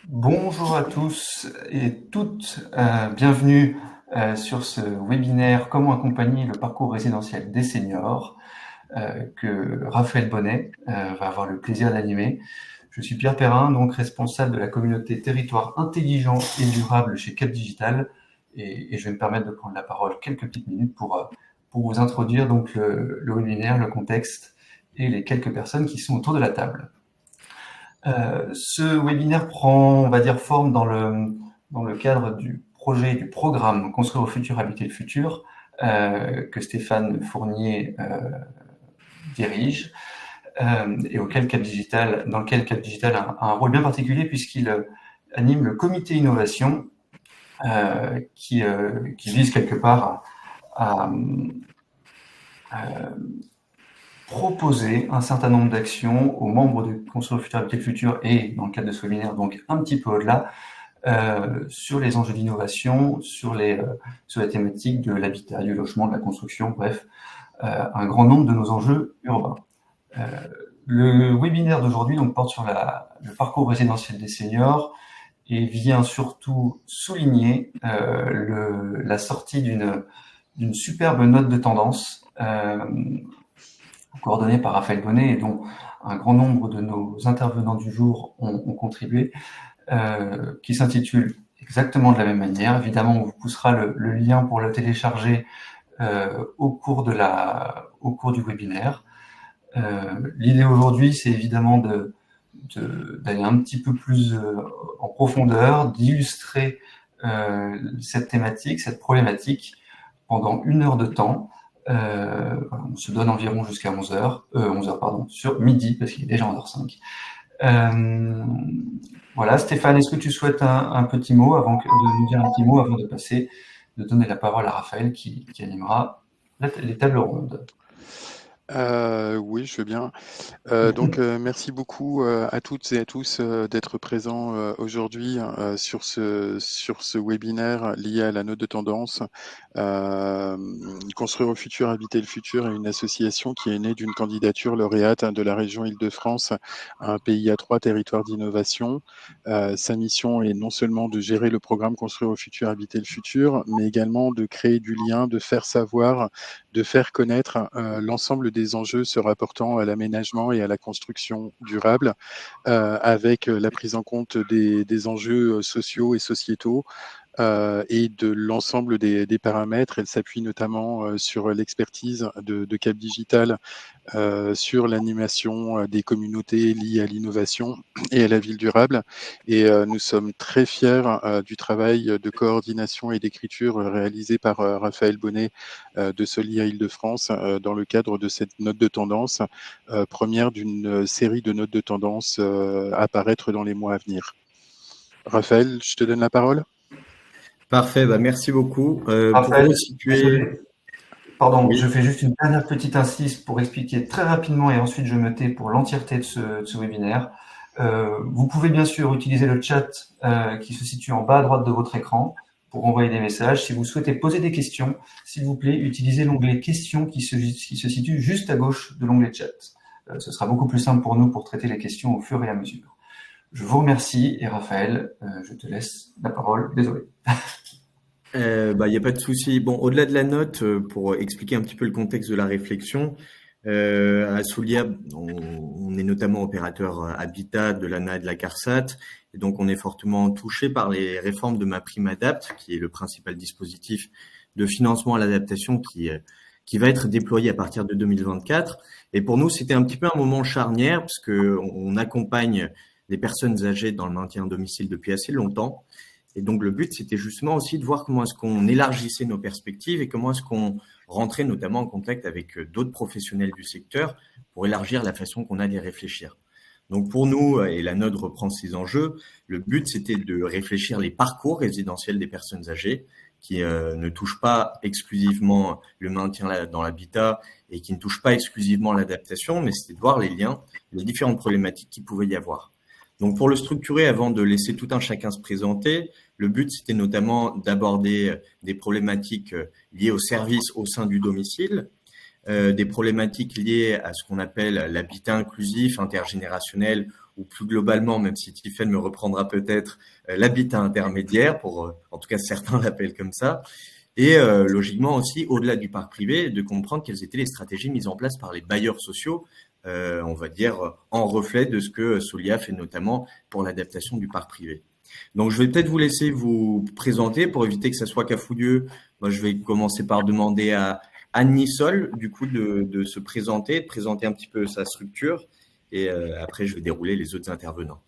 Bonjour à tous et toutes, bienvenue sur ce webinaire Comment accompagner le parcours résidentiel des seniors que Raphaël Bonnet va avoir le plaisir d'animer. Je suis Pierre Perrin, donc responsable de la communauté Territoire intelligent et durable chez Cap Digital, et je vais me permettre de prendre la parole quelques petites minutes pour vous introduire donc le webinaire, le contexte et les quelques personnes qui sont autour de la table. Ce webinaire prend, on va dire, forme dans le cadre du projet, du programme Construire au futur, habiter le futur, que Stéphane Fournier dirige, et dans lequel Cap Digital a un rôle bien particulier puisqu'il anime le comité innovation qui vise quelque part à proposer un certain nombre d'actions aux membres de Construire au futur, habiter le futur et, dans le cadre de ce webinaire, donc un petit peu au-delà, sur les enjeux d'innovation, sur la thématique de l'habitat, du logement, de la construction, bref, un grand nombre de nos enjeux urbains. Le webinaire d'aujourd'hui donc porte sur le parcours résidentiel des seniors et vient surtout souligner la sortie d'une superbe note de tendance coordonnée par Raphaël Bonnet et dont un grand nombre de nos intervenants du jour ont contribué, qui s'intitule exactement de la même manière. Évidemment, on vous poussera le lien pour le télécharger au cours du webinaire. L'idée aujourd'hui, c'est évidemment d'aller un petit peu plus en profondeur, d'illustrer cette thématique, cette problématique pendant 1 heure de temps. On se donne environ jusqu'à 11h, pardon, sur midi, parce qu'il est déjà 11h05. Voilà, Stéphane, est-ce que tu souhaites un petit mot de nous dire un petit mot avant de donner la parole à Raphaël qui animera les tables rondes. Oui, je veux bien. Merci beaucoup à toutes et à tous d'être présents aujourd'hui sur ce webinaire lié à la note de tendance. Construire au futur, habiter le futur est une association qui est née d'une candidature lauréate de la région Île-de-France à un pays à 3 territoires d'innovation. Sa mission est non seulement de gérer le programme Construire au futur, habiter le futur, mais également de créer du lien, de faire savoir, de faire connaître l'ensemble des enjeux se rapportant à l'aménagement et à la construction durable, avec la prise en compte des enjeux sociaux et sociétaux, et de l'ensemble des paramètres. Elle s'appuie notamment sur l'expertise de Cap Digital, sur l'animation des communautés liées à l'innovation et à la ville durable. Et nous sommes très fiers du travail de coordination et d'écriture réalisé par Raphaël Bonnet de Solia Île-de-France dans le cadre de cette note de tendance, première d'une série de notes de tendance à apparaître dans les mois à venir. Raphaël, je te donne la parole. Parfait, merci beaucoup. Raphaël, pour resituer... désolé. Pardon, oui. Je fais juste une dernière petite incise pour expliquer très rapidement et ensuite je me tais pour l'entièreté de ce webinaire. Vous pouvez bien sûr utiliser le chat qui se situe en bas à droite de votre écran pour envoyer des messages. Si vous souhaitez poser des questions, s'il vous plaît, utilisez l'onglet questions qui se situe juste à gauche de l'onglet chat. Ce sera beaucoup plus simple pour nous pour traiter les questions au fur et à mesure. Je vous remercie et Raphaël, je te laisse la parole. Désolé. Y a pas de souci. Bon, au-delà de la note, pour expliquer un petit peu le contexte de la réflexion, à Soulia, on est notamment opérateur Habitat de l'ANA et de la CARSAT, et donc on est fortement touché par les réformes de MaPrimeAdapt, qui est le principal dispositif de financement à l'adaptation qui va être déployé à partir de 2024. Et pour nous, c'était un petit peu un moment charnière, parce que on accompagne les personnes âgées dans le maintien à domicile depuis assez longtemps. Et donc, le but, c'était justement aussi de voir comment est-ce qu'on élargissait nos perspectives et comment est-ce qu'on rentrait notamment en contact avec d'autres professionnels du secteur pour élargir la façon qu'on a d'y réfléchir. Donc, pour nous, et la note reprend ces enjeux, le but, c'était de réfléchir les parcours résidentiels des personnes âgées qui ne touchent pas exclusivement le maintien dans l'habitat et qui ne touchent pas exclusivement l'adaptation, mais c'était de voir les liens, les différentes problématiques qu'il pouvait y avoir. Donc, pour le structurer, avant de laisser tout un chacun se présenter, le but, c'était notamment d'aborder des problématiques liées aux services au sein du domicile, des problématiques liées à ce qu'on appelle l'habitat inclusif, intergénérationnel, ou plus globalement, même si Tiffaine me reprendra peut-être, l'habitat intermédiaire, en tout cas certains l'appellent comme ça, et logiquement aussi, au-delà du parc privé, de comprendre quelles étaient les stratégies mises en place par les bailleurs sociaux, on va dire en reflet de ce que Solia fait notamment pour l'adaptation du parc privé. Donc, je vais peut-être vous laisser vous présenter pour éviter que ça soit cafouilleux. Moi, je vais commencer par demander à Anne Nissol, du coup, de se présenter, de présenter un petit peu sa structure. Et après, je vais dérouler les autres intervenants.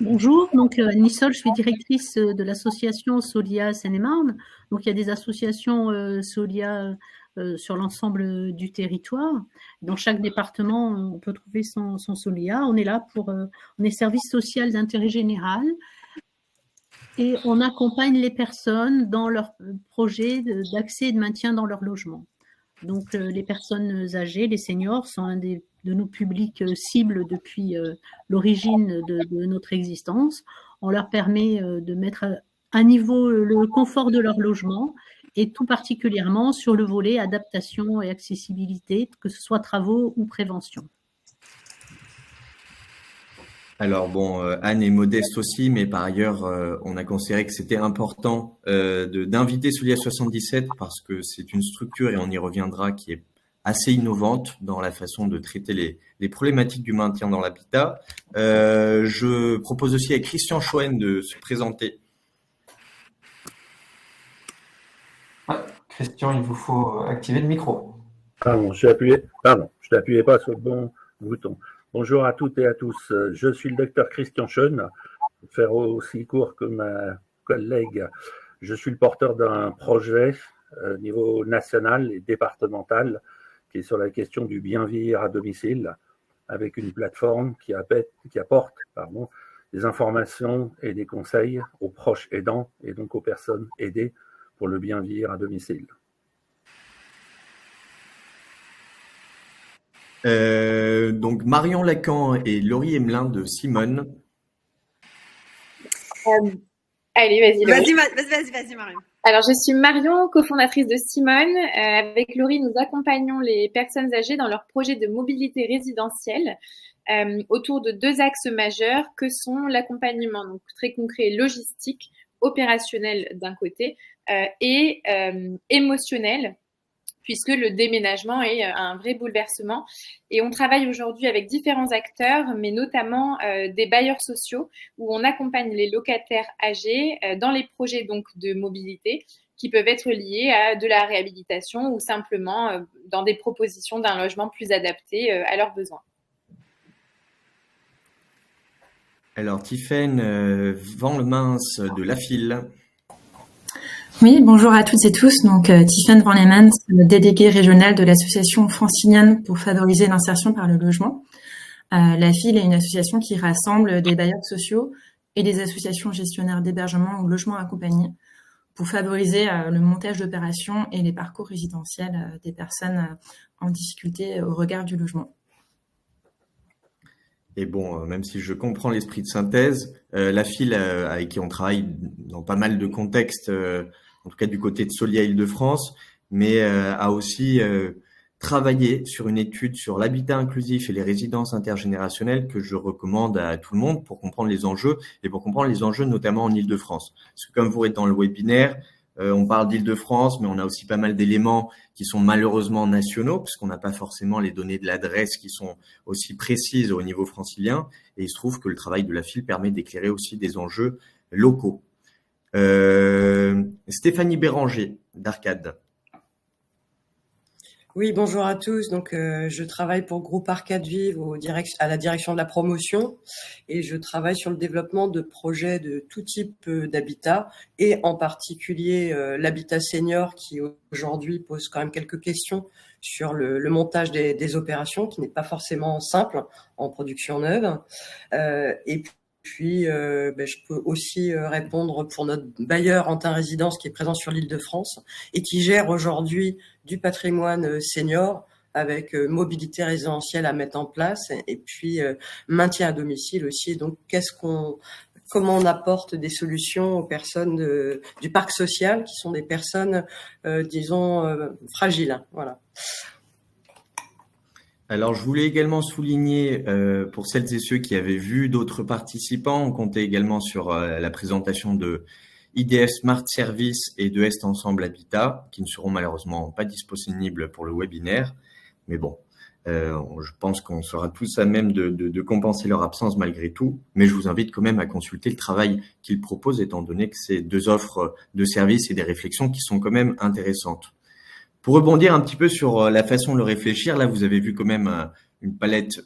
Bonjour, donc Anne Nissol, je suis directrice de l'association Solia Seine-et-Marne. Donc, il y a des associations Solia sur l'ensemble du territoire. Dans chaque département, on peut trouver son Solia. On est là on est service social d'intérêt général et on accompagne les personnes dans leur projet d'accès et de maintien dans leur logement. Donc, les personnes âgées, les seniors, sont un de nos publics cibles depuis l'origine de notre existence. On leur permet de mettre à niveau le confort de leur logement et tout particulièrement sur le volet adaptation et accessibilité, que ce soit travaux ou prévention. Alors bon, Anne est modeste aussi, mais par ailleurs, on a considéré que c'était important d'inviter Solia 77 parce que c'est une structure, et on y reviendra, qui est assez innovante dans la façon de traiter les problématiques du maintien dans l'habitat. Je propose aussi à Christian Schoen de se présenter. Christian, il vous faut activer le micro. Pardon, je n'appuyais pas sur le bon bouton. Bonjour à toutes et à tous. Je suis le docteur Christian Schoen. Pour faire aussi court que ma collègue, je suis le porteur d'un projet au niveau national et départemental qui est sur la question du bien vieillir à domicile, avec une plateforme qui apporte des informations et des conseils aux proches aidants et donc aux personnes aidées pour le bien vieillir à domicile. Donc Marion Lacan et Laurie Emelin de Simone. Allez, vas-y. Vas-y, Marion. Alors, je suis Marion, cofondatrice de Simone. Avec Laurie, nous accompagnons les personnes âgées dans leurs projets de mobilité résidentielle autour de 2 axes majeurs que sont l'accompagnement, donc très concret, logistique, opérationnel d'un côté, et émotionnel, puisque le déménagement est un vrai bouleversement. Et on travaille aujourd'hui avec différents acteurs, mais notamment des bailleurs sociaux, où on accompagne les locataires âgés dans les projets donc de mobilité qui peuvent être liés à de la réhabilitation ou simplement dans des propositions d'un logement plus adapté à leurs besoins. Alors, Tiffaine Vanlemans de La File. Oui, bonjour à toutes et tous. Donc, Tiffaine Vanlemans, déléguée régionale de l'association francilienne pour favoriser l'insertion par le logement. La File est une association qui rassemble des bailleurs sociaux et des associations gestionnaires d'hébergement ou logements accompagnés pour favoriser le montage d'opérations et les parcours résidentiels des personnes en difficulté au regard du logement. Et bon, même si je comprends l'esprit de synthèse, La File, avec qui on travaille dans pas mal de contextes, en tout cas du côté de Solia Île-de-France, mais a aussi travaillé sur une étude sur l'habitat inclusif et les résidences intergénérationnelles que je recommande à tout le monde pour comprendre les enjeux et pour comprendre les enjeux notamment en Île-de-France. Parce que comme vous êtes dans le webinaire, on parle d'Île-de-France, mais on a aussi pas mal d'éléments qui sont malheureusement nationaux, puisqu'on n'a pas forcément les données de l'adresse qui sont aussi précises au niveau francilien. Et il se trouve que le travail de La File permet d'éclairer aussi des enjeux locaux. Stéphanie Béranger, d'Arcade. Oui, bonjour à tous. Donc, je travaille pour Groupe Arcade Vive à la direction de la promotion et je travaille sur le développement de projets de tout type d'habitat et en particulier l'habitat senior qui aujourd'hui pose quand même quelques questions sur le montage des opérations qui n'est pas forcément simple en production neuve. Et puis, je peux aussi répondre pour notre bailleur Antin Résidence qui est présent sur l'Île-de-France et qui gère aujourd'hui du patrimoine senior avec mobilité résidentielle à mettre en place et puis maintien à domicile aussi. Donc, comment on apporte des solutions aux personnes du parc social, qui sont des personnes, disons, fragiles. Voilà. Alors, je voulais également souligner, pour celles et ceux qui avaient vu d'autres participants, on comptait également sur la présentation de IDF Smart Service et de Est Ensemble Habitat, qui ne seront malheureusement pas disponibles pour le webinaire. Mais bon, je pense qu'on sera tous à même de compenser leur absence malgré tout. Mais je vous invite quand même à consulter le travail qu'ils proposent, étant donné que c'est 2 offres de services et des réflexions qui sont quand même intéressantes. Pour rebondir un petit peu sur la façon de le réfléchir, là, vous avez vu quand même une palette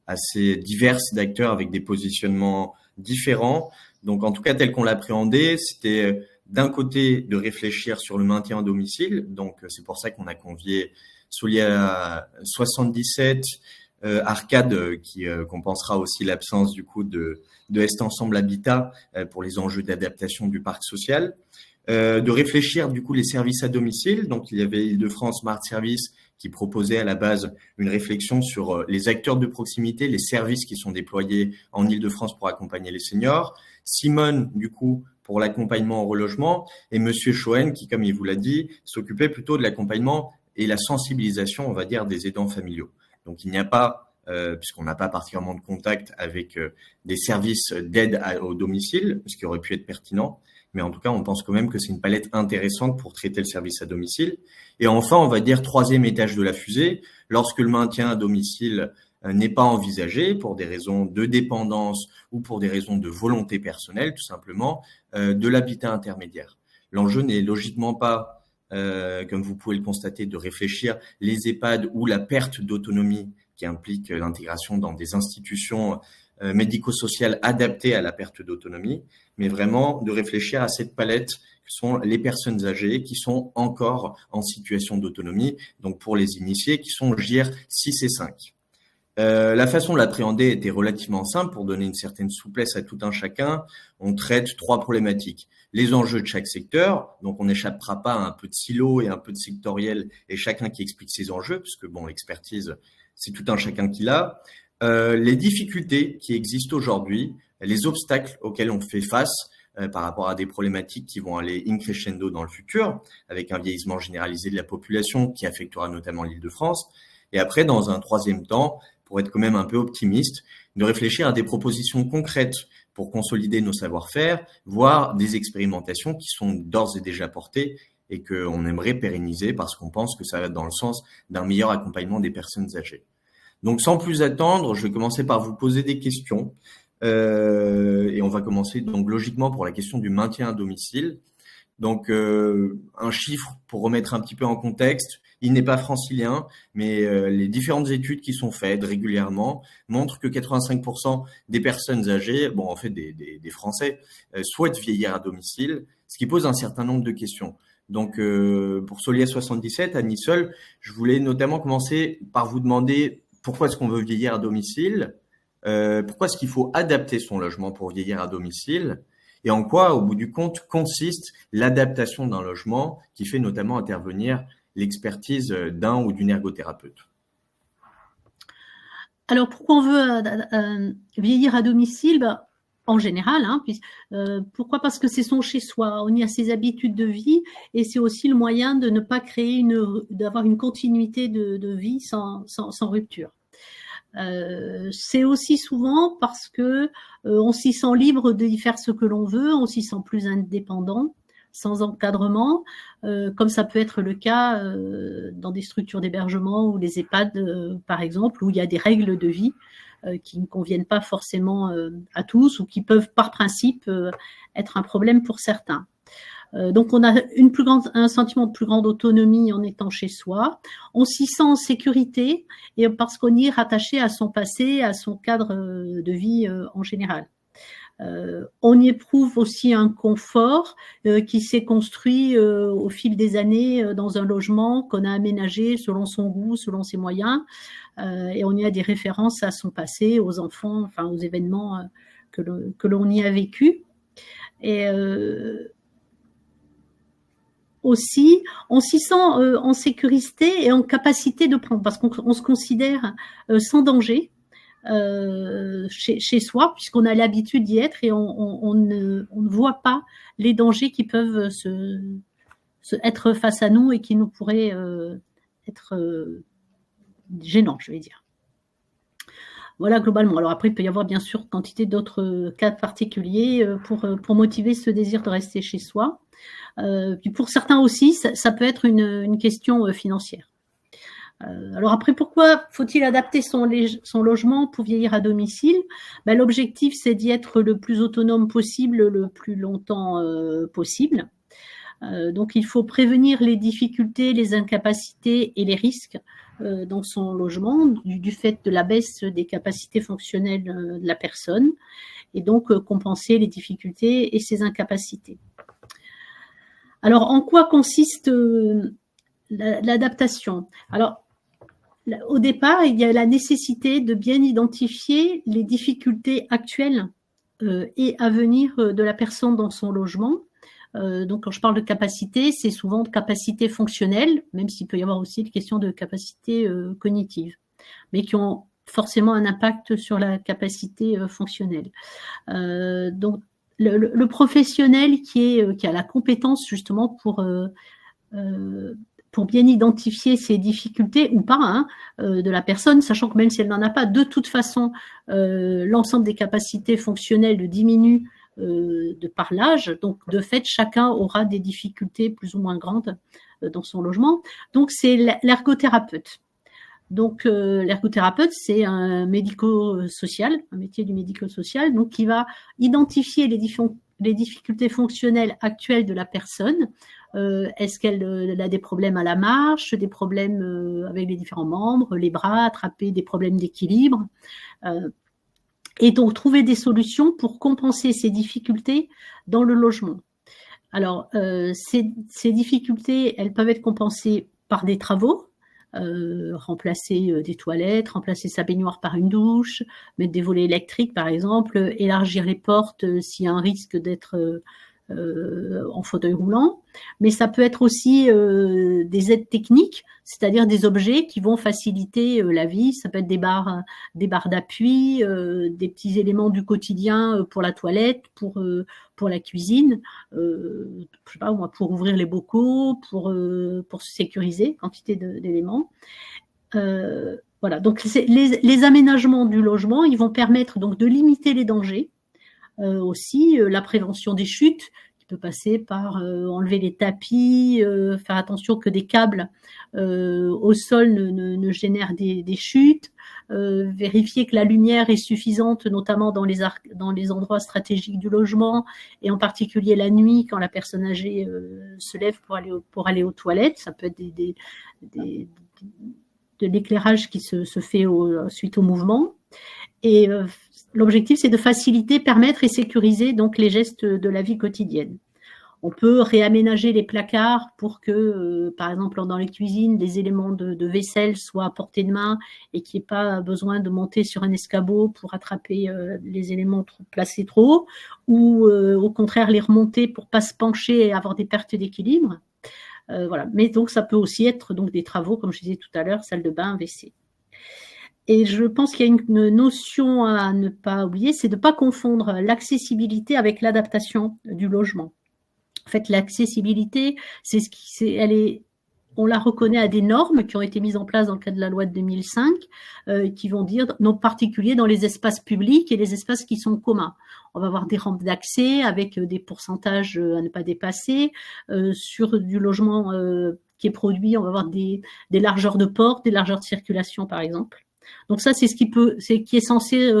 assez diverse d'acteurs avec des positionnements différents. Donc, en tout cas, tel qu'on l'appréhendait, c'était d'un côté de réfléchir sur le maintien à domicile. Donc, c'est pour ça qu'on a convié Solia 77, Arcade, qui compensera aussi l'absence du coup de Est Ensemble Habitat pour les enjeux d'adaptation du parc social. De réfléchir du coup les services à domicile. Donc, il y avait Île-de-France Smart Service qui proposait à la base une réflexion sur les acteurs de proximité, les services qui sont déployés en Île-de-France pour accompagner les seniors. Simone, du coup, pour l'accompagnement au relogement, et Monsieur Schoen qui, comme il vous l'a dit, s'occupait plutôt de l'accompagnement et la sensibilisation, on va dire, des aidants familiaux. Donc, il n'y a pas, puisqu'on n'a pas particulièrement de contact avec des services d'aide au domicile, ce qui aurait pu être pertinent. Mais en tout cas, on pense quand même que c'est une palette intéressante pour traiter le service à domicile. Et enfin, on va dire 3e étage de la fusée, lorsque le maintien à domicile n'est pas envisagé pour des raisons de dépendance ou pour des raisons de volonté personnelle, tout simplement, de l'habitat intermédiaire. L'enjeu n'est logiquement pas, comme vous pouvez le constater, de réfléchir les EHPAD ou la perte d'autonomie qui implique l'intégration dans des institutions médico-sociales adaptées à la perte d'autonomie, mais vraiment de réfléchir à cette palette que sont les personnes âgées qui sont encore en situation d'autonomie, donc pour les initiés qui sont JIR 6 et 5. La façon de l'appréhender était relativement simple pour donner une certaine souplesse à tout un chacun. On traite 3 problématiques. Les enjeux de chaque secteur, donc on n'échappera pas à un peu de silo et un peu de sectoriel et chacun qui explique ses enjeux, puisque bon, l'expertise, c'est tout un chacun qui l'a. Les difficultés qui existent aujourd'hui, les obstacles auxquels on fait face par rapport à des problématiques qui vont aller in crescendo dans le futur, avec un vieillissement généralisé de la population qui affectera notamment l'Île-de-France. Et après, dans un 3e temps, pour être quand même un peu optimiste, de réfléchir à des propositions concrètes pour consolider nos savoir-faire, voire des expérimentations qui sont d'ores et déjà portées et qu'on aimerait pérenniser parce qu'on pense que ça va dans le sens d'un meilleur accompagnement des personnes âgées. Donc, sans plus attendre, je vais commencer par vous poser des questions. Et on va commencer donc logiquement pour la question du maintien à domicile. Donc, un chiffre pour remettre un petit peu en contexte. Il n'est pas francilien, mais les différentes études qui sont faites régulièrement montrent que 85% des personnes âgées, bon, en fait des Français, souhaitent vieillir à domicile, ce qui pose un certain nombre de questions. Donc, pour Solia 77, à Nisol, je voulais notamment commencer par vous demander pourquoi est-ce qu'on veut vieillir à domicile, pourquoi est-ce qu'il faut adapter son logement pour vieillir à domicile, et en quoi, au bout du compte, consiste l'adaptation d'un logement qui fait notamment intervenir l'expertise d'un ou d'une ergothérapeute. Alors, pourquoi on veut vieillir à domicile ? En général, pourquoi ? Parce que c'est son chez-soi, on y a ses habitudes de vie et c'est aussi le moyen de ne pas créer d'avoir une continuité de vie sans rupture. C'est aussi souvent parce que on s'y sent libre de y faire ce que l'on veut, on s'y sent plus indépendant, sans encadrement, comme ça peut être le cas dans des structures d'hébergement ou les EHPAD, par exemple, où il y a des règles de vie qui ne conviennent pas forcément à tous ou qui peuvent par principe être un problème pour certains. Donc on a un sentiment de plus grande autonomie en étant chez soi. On s'y sent en sécurité et parce qu'on y est rattaché à son passé, à son cadre de vie en général. On y éprouve aussi un confort qui s'est construit au fil des années dans un logement qu'on a aménagé selon son goût, selon ses moyens, et on y a des références à son passé, aux enfants, enfin aux événements que l'on y a vécu. Et aussi, on s'y sent en sécurité et en capacité de prendre, parce qu'on se considère sans danger. chez soi, puisqu'on a l'habitude d'y être et on ne voit pas les dangers qui peuvent être face à nous et qui nous pourraient être gênants, je vais dire. Voilà, globalement. Alors après, il peut y avoir bien sûr quantité d'autres cas particuliers pour motiver ce désir de rester chez soi. Puis pour certains aussi, ça peut être une question financière. Alors après, pourquoi faut-il adapter son logement pour vieillir à domicile? L'objectif, c'est d'y être le plus autonome possible, le plus longtemps possible. Donc il faut prévenir les difficultés, les incapacités et les risques dans son logement du fait de la baisse des capacités fonctionnelles de la personne et donc compenser les difficultés et ses incapacités. Alors en quoi consiste l'adaptation? Alors au départ, il y a la nécessité de bien identifier les difficultés actuelles et à venir de la personne dans son logement. Donc, quand je parle de capacité, c'est souvent de capacité fonctionnelle, même s'il peut y avoir aussi des questions de capacité cognitive, mais qui ont forcément un impact sur la capacité fonctionnelle. Donc, le professionnel qui a la compétence justement pour bien identifier ces difficultés ou pas de la personne, sachant que même si elle n'en a pas, de toute façon, l'ensemble des capacités fonctionnelles diminue de par l'âge. Donc, de fait, chacun aura des difficultés plus ou moins grandes dans son logement. Donc, c'est l'ergothérapeute. Donc, l'ergothérapeute, c'est un médico-social, un métier du médico-social, donc qui va identifier les difficultés fonctionnelles actuelles de la personne. Est-ce qu'elle a des problèmes à la marche, des problèmes avec les différents membres, les bras, attraper des problèmes d'équilibre et donc trouver des solutions pour compenser ces difficultés dans le logement. Alors, ces difficultés, elles peuvent être compensées par des travaux, remplacer des toilettes, remplacer sa baignoire par une douche, mettre des volets électriques par exemple, élargir les portes s'il y a un risque d'être en fauteuil roulant, mais ça peut être aussi des aides techniques, c'est-à-dire des objets qui vont faciliter la vie. Ça peut être des barres d'appui, des petits éléments du quotidien pour la toilette, pour la cuisine, je sais pas moi, pour ouvrir les bocaux, pour se sécuriser, quantité d'éléments. Voilà, donc les aménagements du logement, ils vont permettre donc de limiter les dangers. Aussi la prévention des chutes qui peut passer par enlever les tapis, faire attention que des câbles au sol ne génèrent des chutes, vérifier que la lumière est suffisante, notamment dans les endroits stratégiques du logement et en particulier la nuit quand la personne âgée se lève pour aller aux toilettes. Ça peut être de l'éclairage qui se fait suite au mouvement. Et l'objectif, c'est de faciliter, permettre et sécuriser donc les gestes de la vie quotidienne. On peut réaménager les placards pour que, par exemple, dans les cuisines, les éléments de vaisselle soient à portée de main et qu'il n'y ait pas besoin de monter sur un escabeau pour attraper les éléments placés trop haut, ou au contraire les remonter pour ne pas se pencher et avoir des pertes d'équilibre. Voilà. Mais donc, ça peut aussi être donc, des travaux, comme je disais tout à l'heure, salle de bain, WC. Et je pense qu'il y a une notion à ne pas oublier, c'est de ne pas confondre l'accessibilité avec l'adaptation du logement. En fait, l'accessibilité, on la reconnaît à des normes qui ont été mises en place dans le cadre de la loi de 2005, qui vont dire, en particulier dans les espaces publics et les espaces qui sont communs. On va avoir des rampes d'accès avec des pourcentages à ne pas dépasser. Sur du logement qui est produit, on va avoir des largeurs de portes, des largeurs de circulation, par exemple. Donc ça, c'est qui est censé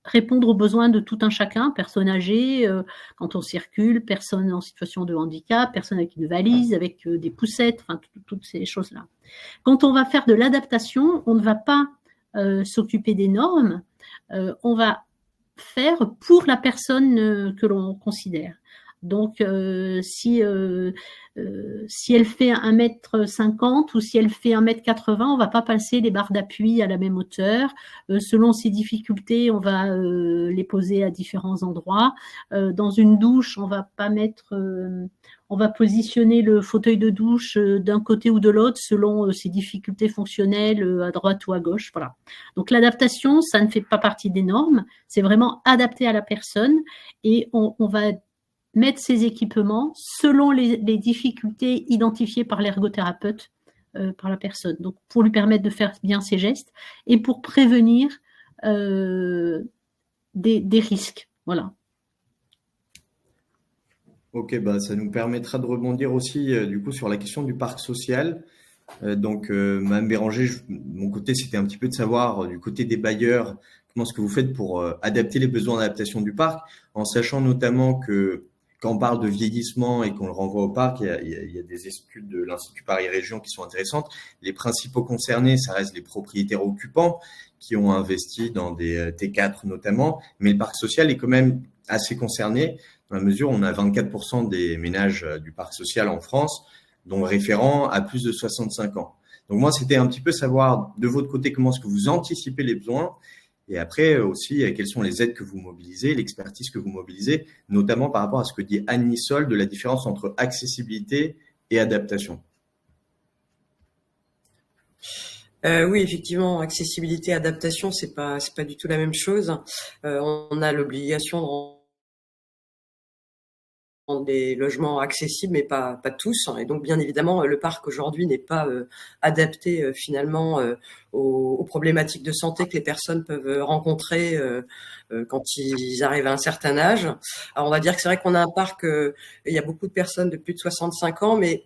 répondre aux besoins de tout un chacun, personne âgée, quand on circule, personne en situation de handicap, personne avec une valise, avec des poussettes, enfin toutes ces choses-là. Quand on va faire de l'adaptation, on ne va pas s'occuper des normes, on va faire pour la personne que l'on considère. Donc, si elle fait 1,50 m ou si elle fait 1,80 m, on va pas passer les barres d'appui à la même hauteur. Selon ses difficultés, on va les poser à différents endroits. Dans une douche, on va pas mettre on va positionner le fauteuil de douche d'un côté ou de l'autre selon ses difficultés fonctionnelles à droite ou à gauche. Voilà. Donc l'adaptation, ça ne fait pas partie des normes, c'est vraiment adapté à la personne et on va mettre ces équipements selon les difficultés identifiées par l'ergothérapeute, par la personne. Donc pour lui permettre de faire bien ses gestes et pour prévenir des risques. Voilà. Ok, bah, ça nous permettra de rebondir aussi du coup sur la question du parc social. Madame Béranger, de mon côté, c'était un petit peu de savoir du côté des bailleurs comment est-ce que vous faites pour adapter les besoins d'adaptation du parc, en sachant notamment que quand on parle de vieillissement et qu'on le renvoie au parc, il y a des études de l'Institut Paris Région qui sont intéressantes. Les principaux concernés, ça reste les propriétaires occupants qui ont investi dans des T4 notamment, mais le parc social est quand même assez concerné dans la mesure où on a 24% des ménages du parc social en France, dont référent à plus de 65 ans. Donc moi, c'était un petit peu savoir de votre côté comment est-ce que vous anticipez les besoins et après aussi quelles sont les aides que vous mobilisez, l'expertise que vous mobilisez, notamment par rapport à ce que dit Anne Nissol de la différence entre accessibilité et adaptation. Oui, effectivement, accessibilité, adaptation, c'est pas du tout la même chose. On a l'obligation de rendre des logements accessibles, mais pas tous. Et donc, bien évidemment, le parc aujourd'hui n'est pas adapté finalement aux problématiques de santé que les personnes peuvent rencontrer quand ils arrivent à un certain âge. Alors, on va dire que c'est vrai qu'on a un parc, il y a beaucoup de personnes de plus de 65 ans, mais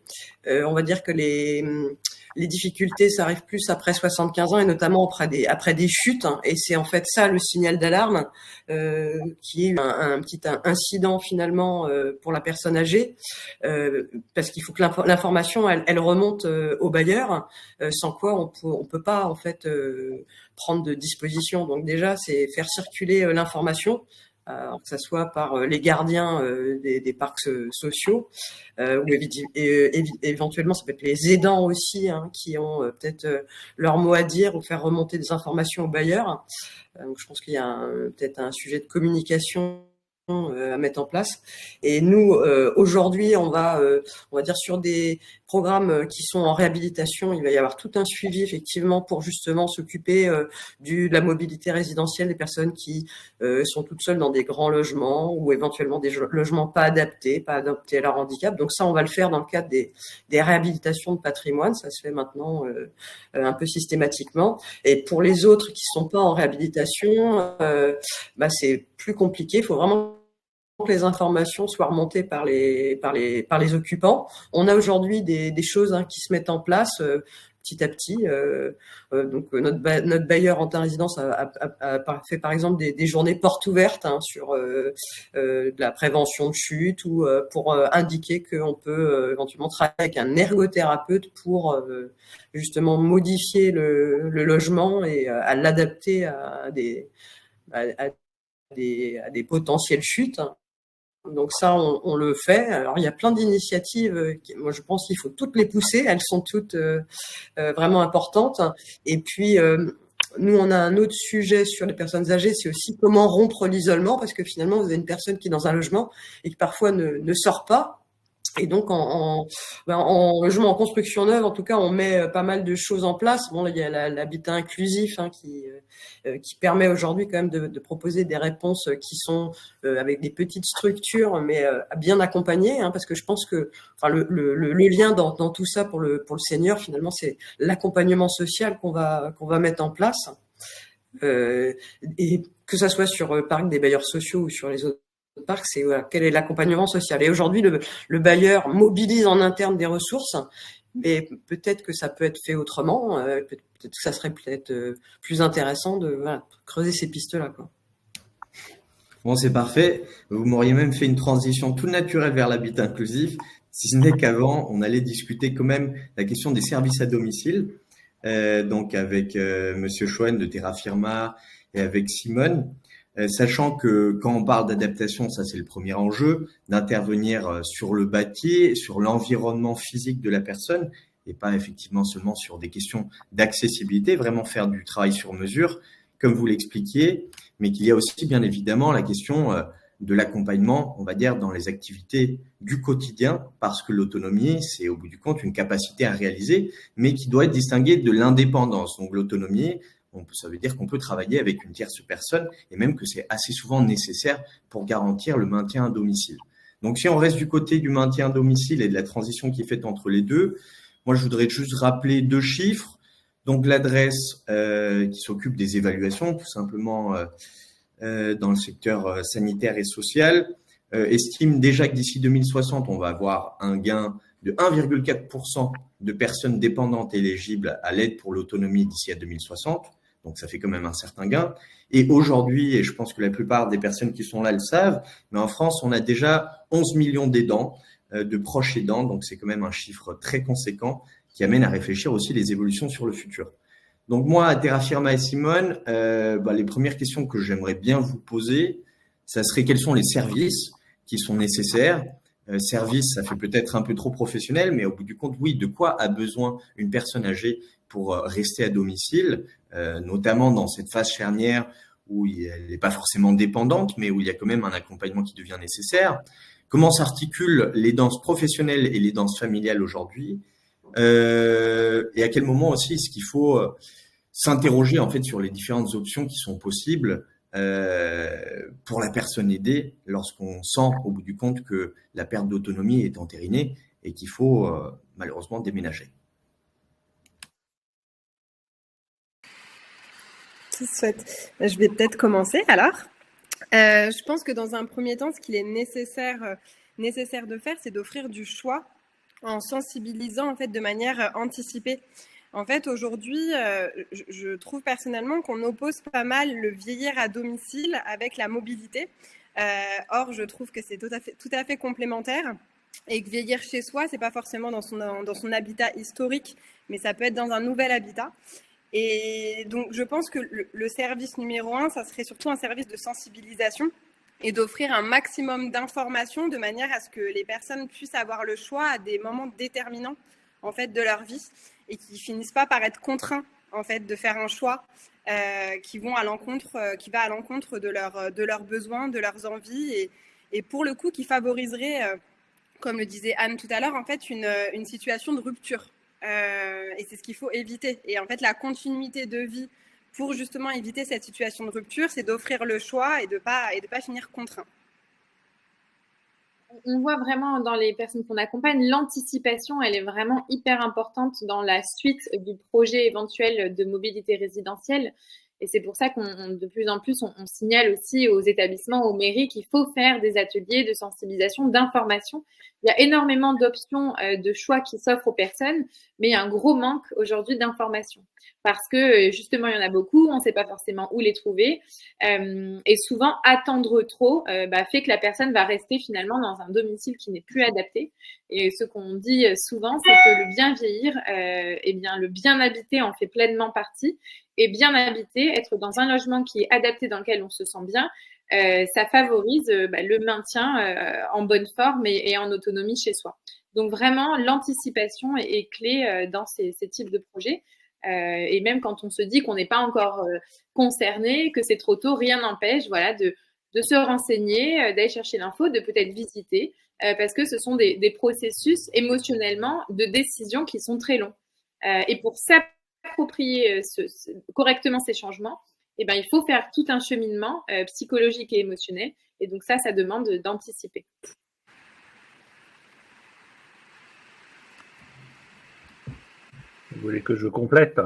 on va dire que les difficultés, ça arrive plus après 75 ans et notamment après des chutes. Et c'est en fait ça le signal d'alarme, qui est un petit incident finalement pour la personne âgée, parce qu'il faut que l'information elle remonte au bailleur, sans quoi on peut pas en fait prendre de disposition. Donc déjà, c'est faire circuler l'information. Que ça soit par les gardiens des parcs sociaux, ou éventuellement ça peut être les aidants aussi, hein, qui ont peut-être leur mot à dire ou faire remonter des informations aux bailleurs. Donc je pense qu'il y a peut-être un sujet de communication à mettre en place. Et nous, aujourd'hui, on va dire sur des programmes qui sont en réhabilitation, il va y avoir tout un suivi effectivement pour justement s'occuper de la mobilité résidentielle des personnes qui sont toutes seules dans des grands logements ou éventuellement des logements pas adaptés à leur handicap. Donc ça, on va le faire dans le cadre des réhabilitations de patrimoine. Ça se fait maintenant un peu systématiquement. Et pour les autres qui sont pas en réhabilitation, c'est plus compliqué. Il faut vraiment que les informations soient remontées par les occupants. On a aujourd'hui des choses qui se mettent en place petit à petit. Donc notre bailleur en résidence a fait par exemple des journées portes ouvertes sur de la prévention de chute ou pour indiquer qu'on peut éventuellement travailler avec un ergothérapeute pour justement modifier le logement et à l'adapter à des potentielles chutes. Donc ça, on le fait. Alors il y a plein d'initiatives. Moi, je pense qu'il faut toutes les pousser. Elles sont toutes vraiment importantes. Et puis nous, on a un autre sujet sur les personnes âgées, c'est aussi comment rompre l'isolement, parce que finalement, vous avez une personne qui est dans un logement et qui parfois ne sort pas. Et donc en logement en construction neuve, en tout cas, on met pas mal de choses en place. Bon, là, il y a l'habitat inclusif qui permet aujourd'hui quand même de proposer des réponses qui sont avec des petites structures, mais bien accompagnées, parce que je pense que le lien dans tout ça pour le senior, finalement, c'est l'accompagnement social qu'on va mettre en place, et que ça soit sur le parc des bailleurs sociaux ou sur les autres parc, c'est quel est l'accompagnement social. Et aujourd'hui, le bailleur mobilise en interne des ressources, mais peut-être que ça peut être fait autrement. Peut-être que ça serait plus intéressant de creuser ces pistes-là, quoi. Bon, c'est parfait. Vous m'auriez même fait une transition toute naturelle vers l'habitat inclusif, si ce n'est qu'avant, on allait discuter quand même la question des services à domicile, donc avec Monsieur Schoen de Terra Firma et avec Simone. Sachant que quand on parle d'adaptation, ça c'est le premier enjeu, d'intervenir sur le bâti, sur l'environnement physique de la personne, et pas effectivement seulement sur des questions d'accessibilité, vraiment faire du travail sur mesure, comme vous l'expliquiez, mais qu'il y a aussi bien évidemment la question de l'accompagnement, on va dire, dans les activités du quotidien, parce que l'autonomie, c'est au bout du compte une capacité à réaliser, mais qui doit être distinguée de l'indépendance. Donc l'autonomie, ça veut dire qu'on peut travailler avec une tierce personne et même que c'est assez souvent nécessaire pour garantir le maintien à domicile. Donc si on reste du côté du maintien à domicile et de la transition qui est faite entre les deux, moi je voudrais juste rappeler 2 chiffres. Donc l'adresse qui s'occupe des évaluations, tout simplement dans le secteur sanitaire et social, estime déjà que d'ici 2060, on va avoir un gain de 1,4% de personnes dépendantes éligibles à l'aide pour l'autonomie d'ici à 2060. Donc, ça fait quand même un certain gain. Et aujourd'hui, et je pense que la plupart des personnes qui sont là le savent, mais en France, on a déjà 11 millions d'aidants, de proches aidants. Donc, c'est quand même un chiffre très conséquent qui amène à réfléchir aussi les évolutions sur le futur. Donc, moi, à Terra Firma et Simone, les premières questions que j'aimerais bien vous poser, ça serait quels sont les services qui sont nécessaires. Service, ça fait peut-être un peu trop professionnel, mais au bout du compte, oui, de quoi a besoin une personne âgée pour rester à domicile, notamment dans cette phase charnière où elle n'est pas forcément dépendante, mais où il y a quand même un accompagnement qui devient nécessaire. Comment s'articulent les danses professionnelles et les danses familiales aujourd'hui, et à quel moment aussi est-ce qu'il faut s'interroger en fait sur les différentes options qui sont possibles pour la personne aidée lorsqu'on sent au bout du compte que la perte d'autonomie est entérinée et qu'il faut malheureusement déménager. Souhaite. Je vais peut-être commencer alors. Je pense que dans un premier temps, ce qu'il est nécessaire de faire, c'est d'offrir du choix en sensibilisant en fait de manière anticipée. En fait, aujourd'hui, je trouve personnellement qu'on oppose pas mal le vieillir à domicile avec la mobilité. Or, je trouve que c'est tout à fait complémentaire et que vieillir chez soi, c'est pas forcément dans son habitat historique, mais ça peut être dans un nouvel habitat. Et donc, je pense que le service numéro 1, ça serait surtout un service de sensibilisation et d'offrir un maximum d'informations de manière à ce que les personnes puissent avoir le choix à des moments déterminants en fait de leur vie et qui finissent pas par être contraints en fait de faire un choix qui va à l'encontre de leurs besoins, de leurs envies et pour le coup qui favoriserait, comme le disait Anne tout à l'heure, en fait une situation de rupture. Et c'est ce qu'il faut éviter. Et en fait, la continuité de vie pour justement éviter cette situation de rupture, c'est d'offrir le choix et de pas finir contraint. On voit vraiment dans les personnes qu'on accompagne, l'anticipation, elle est vraiment hyper importante dans la suite du projet éventuel de mobilité résidentielle. Et c'est pour ça qu'on de plus en plus, on signale aussi aux établissements, aux mairies qu'il faut faire des ateliers de sensibilisation, d'information. Il y a énormément d'options de choix qui s'offrent aux personnes, mais il y a un gros manque aujourd'hui d'information. Parce que justement, il y en a beaucoup, on ne sait pas forcément où les trouver. Et souvent, attendre trop fait que la personne va rester finalement dans un domicile qui n'est plus adapté. Et ce qu'on dit souvent, c'est que le bien vieillir, le bien habité en fait pleinement partie. Et bien habiter, être dans un logement qui est adapté, dans lequel on se sent bien, ça favorise le maintien en bonne forme et en autonomie chez soi. Donc vraiment, l'anticipation est clé dans ces types de projets. Et même quand on se dit qu'on n'est pas encore concerné, que c'est trop tôt, rien n'empêche de se renseigner, d'aller chercher l'info, de peut-être visiter, parce que ce sont des processus émotionnellement de décision qui sont très longs. Et pour s'approprier correctement ces changements, il faut faire tout un cheminement psychologique et émotionnel. Et donc ça demande d'anticiper. Vous voulez que je complète?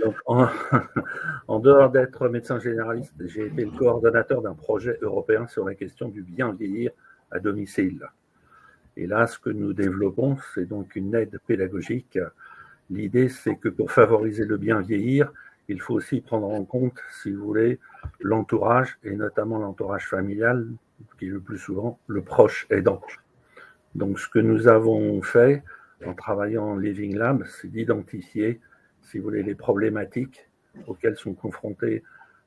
Donc, en dehors d'être médecin généraliste, j'ai été le coordonnateur d'un projet européen sur la question du bien vieillir à domicile. Et là, ce que nous développons, c'est donc une aide pédagogique. L'idée, c'est que pour favoriser le bien vieillir, il faut aussi prendre en compte, si vous voulez, l'entourage, et notamment l'entourage familial, qui est le plus souvent le proche aidant. Donc, ce que nous avons fait en travaillant en Living Lab, c'est d'identifier, si vous voulez, les problématiques auxquelles sont confrontés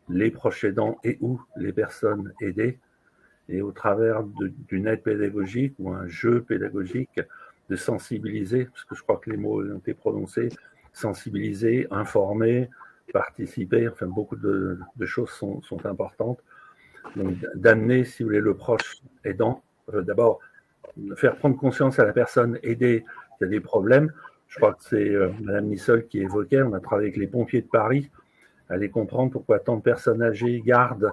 les proches aidants et ou les personnes aidées, et au travers d'une aide pédagogique ou un jeu pédagogique, de sensibiliser, parce que je crois que les mots ont été prononcés, sensibiliser, informer, participer, enfin beaucoup de choses sont importantes, Donc, d'amener, si vous voulez, le proche aidant, d'abord, faire prendre conscience à la personne aidée qu'il y a des problèmes. Je crois que c'est Madame Nissol qui évoquait, on a travaillé avec les pompiers de Paris, aller comprendre pourquoi tant de personnes âgées gardent,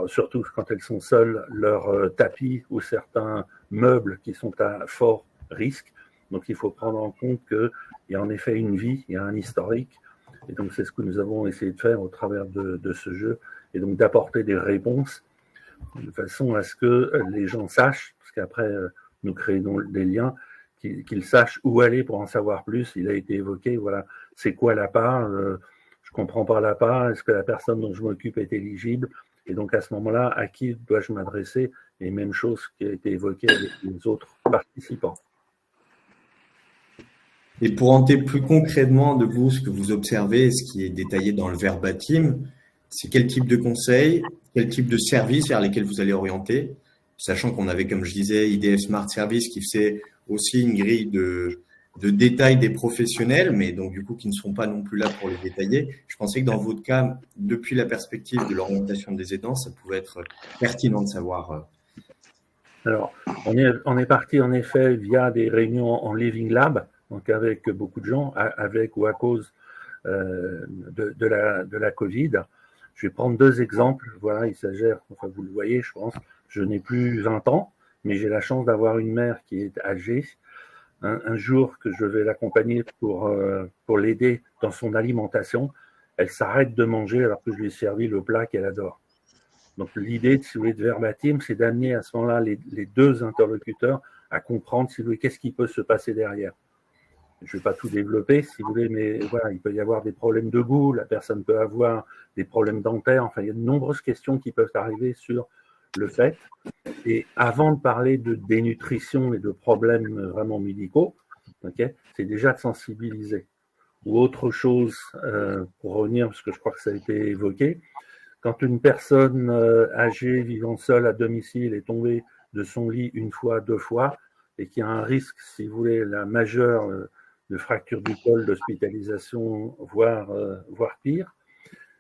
surtout quand elles sont seules, leur tapis ou certains meubles qui sont à fort risque. Donc il faut prendre en compte qu'il y a en effet une vie, il y a un historique. Et donc c'est ce que nous avons essayé de faire au travers de ce jeu, et donc d'apporter des réponses de façon à ce que les gens sachent, parce qu'après nous créons des liens, qu'ils sachent où aller pour en savoir plus. Il a été évoqué, voilà, c'est quoi l'APA, je comprends pas l'APA, est-ce que la personne dont je m'occupe est éligible, et donc à ce moment-là, à qui dois-je m'adresser, et même chose qui a été évoquée avec les autres participants. Et pour entrer plus concrètement de vous, ce que vous observez, ce qui est détaillé dans le verbatim, c'est quel type de conseils, quel type de services vers lesquels vous allez orienter, sachant qu'on avait, comme je disais, IDF Smart Service qui faisait aussi une grille de détail des professionnels, mais donc du coup qui ne sont pas non plus là pour les détailler. Je pensais que dans votre cas, depuis la perspective de l'orientation des aidants, ça pouvait être pertinent de savoir. Alors, on est parti en effet via des réunions en Living Lab, donc avec beaucoup de gens, avec ou à cause de la Covid. Je vais prendre 2 exemples. Voilà, il s'agit, enfin vous le voyez, je pense, je n'ai plus 20 ans, mais j'ai la chance d'avoir une mère qui est âgée. Un jour que je vais l'accompagner pour l'aider dans son alimentation, elle s'arrête de manger alors que je lui ai servi le plat qu'elle adore. Donc l'idée, si vous voulez, de verbatim, c'est d'amener à ce moment-là les 2 interlocuteurs à comprendre, si vous voulez, qu'est-ce qui peut se passer derrière. Je ne vais pas tout développer, si vous voulez, mais voilà, il peut y avoir des problèmes de goût, la personne peut avoir des problèmes dentaires, enfin, il y a de nombreuses questions qui peuvent arriver sur le fait. Et avant de parler de dénutrition et de problèmes vraiment médicaux, okay, c'est déjà de sensibiliser. Ou autre chose, pour revenir, parce que je crois que ça a été évoqué, quand une personne âgée vivant seule à domicile est tombée de son lit 1 fois, 2 fois, et qu'il y a un risque, si vous voulez, la majeure de fracture du col, d'hospitalisation, voire pire,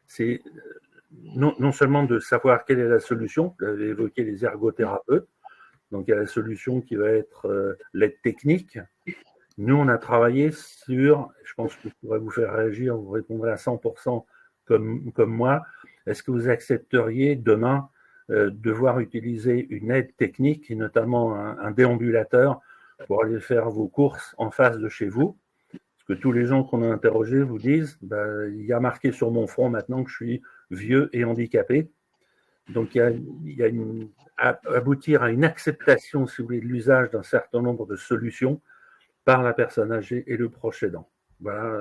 c'est non seulement de savoir quelle est la solution, vous avez évoqué les ergothérapeutes, donc il y a la solution qui va être l'aide technique. Nous, on a travaillé sur, je pense que je pourrais vous faire réagir, vous répondrez à 100% comme moi, est-ce que vous accepteriez demain devoir utiliser une aide technique, et notamment un déambulateur, pour aller faire vos courses en face de chez vous? Parce que tous les gens qu'on a interrogés vous disent, il y a marqué sur mon front maintenant que je suis vieux et handicapé. Donc il y a aboutir à une acceptation, si vous voulez, de l'usage d'un certain nombre de solutions par la personne âgée et le proche aidant. Voilà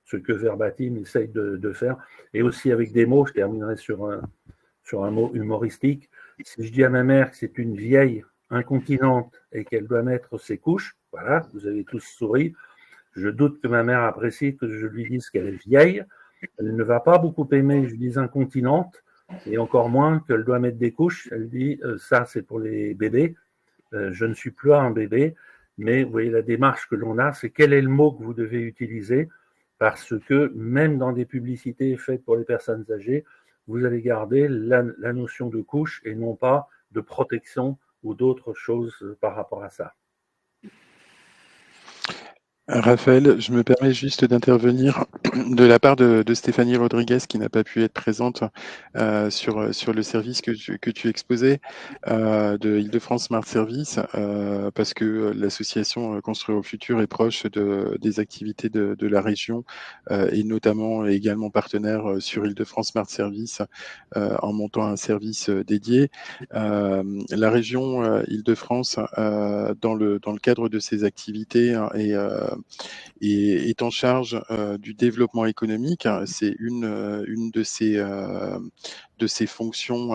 ce que verbatim essaye de faire. Et aussi avec des mots, je terminerai sur un mot humoristique. Si je dis à ma mère que c'est une vieille incontinente et qu'elle doit mettre ses couches, voilà, vous avez tous souri, je doute que ma mère apprécie que je lui dise qu'elle est vieille. Elle ne va pas beaucoup aimer que je dise incontinente, et encore moins qu'elle doit mettre des couches. Elle dit, ça c'est pour les bébés, je ne suis plus un bébé, mais vous voyez la démarche que l'on a, c'est quel est le mot que vous devez utiliser, parce que même dans des publicités faites pour les personnes âgées, vous allez garder la notion de couche et non pas de protection ou d'autres choses par rapport à ça. Raphaël, je me permets juste d'intervenir de la part de Stéphanie Rodriguez qui n'a pas pu être présente sur le service que tu exposais de Île-de-France Smart Service parce que l'association Construire au futur est proche des activités de la région et notamment également partenaire sur Île-de-France Smart Service en montant un service dédié. La région Île-de-France dans le cadre de ses activités et est en charge du développement économique. C'est une de ses fonctions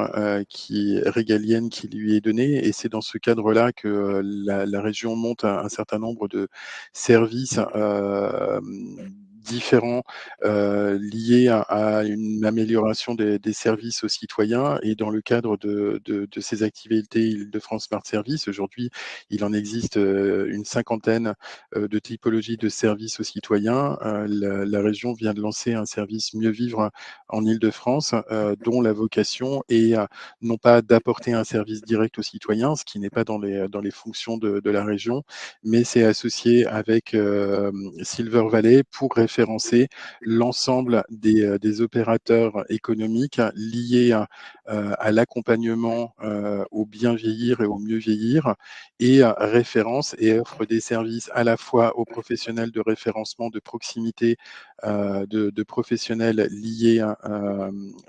qui régalienne qui lui est donnée, et c'est dans ce cadre-là que la région monte un certain nombre de services différents liés à une amélioration des services aux citoyens. Et dans le cadre de ces activités Île-de-France Smart Service, aujourd'hui, il en existe une cinquantaine de typologies de services aux citoyens. La région vient de lancer un service Mieux Vivre en Île-de-France, dont la vocation est non pas d'apporter un service direct aux citoyens, ce qui n'est pas dans les fonctions de la région, mais c'est associé avec Silver Valley pour référencer l'ensemble des opérateurs économiques liés à l'accompagnement au bien vieillir et au mieux vieillir, et référence et offre des services à la fois aux professionnels de référencement de proximité, de professionnels liés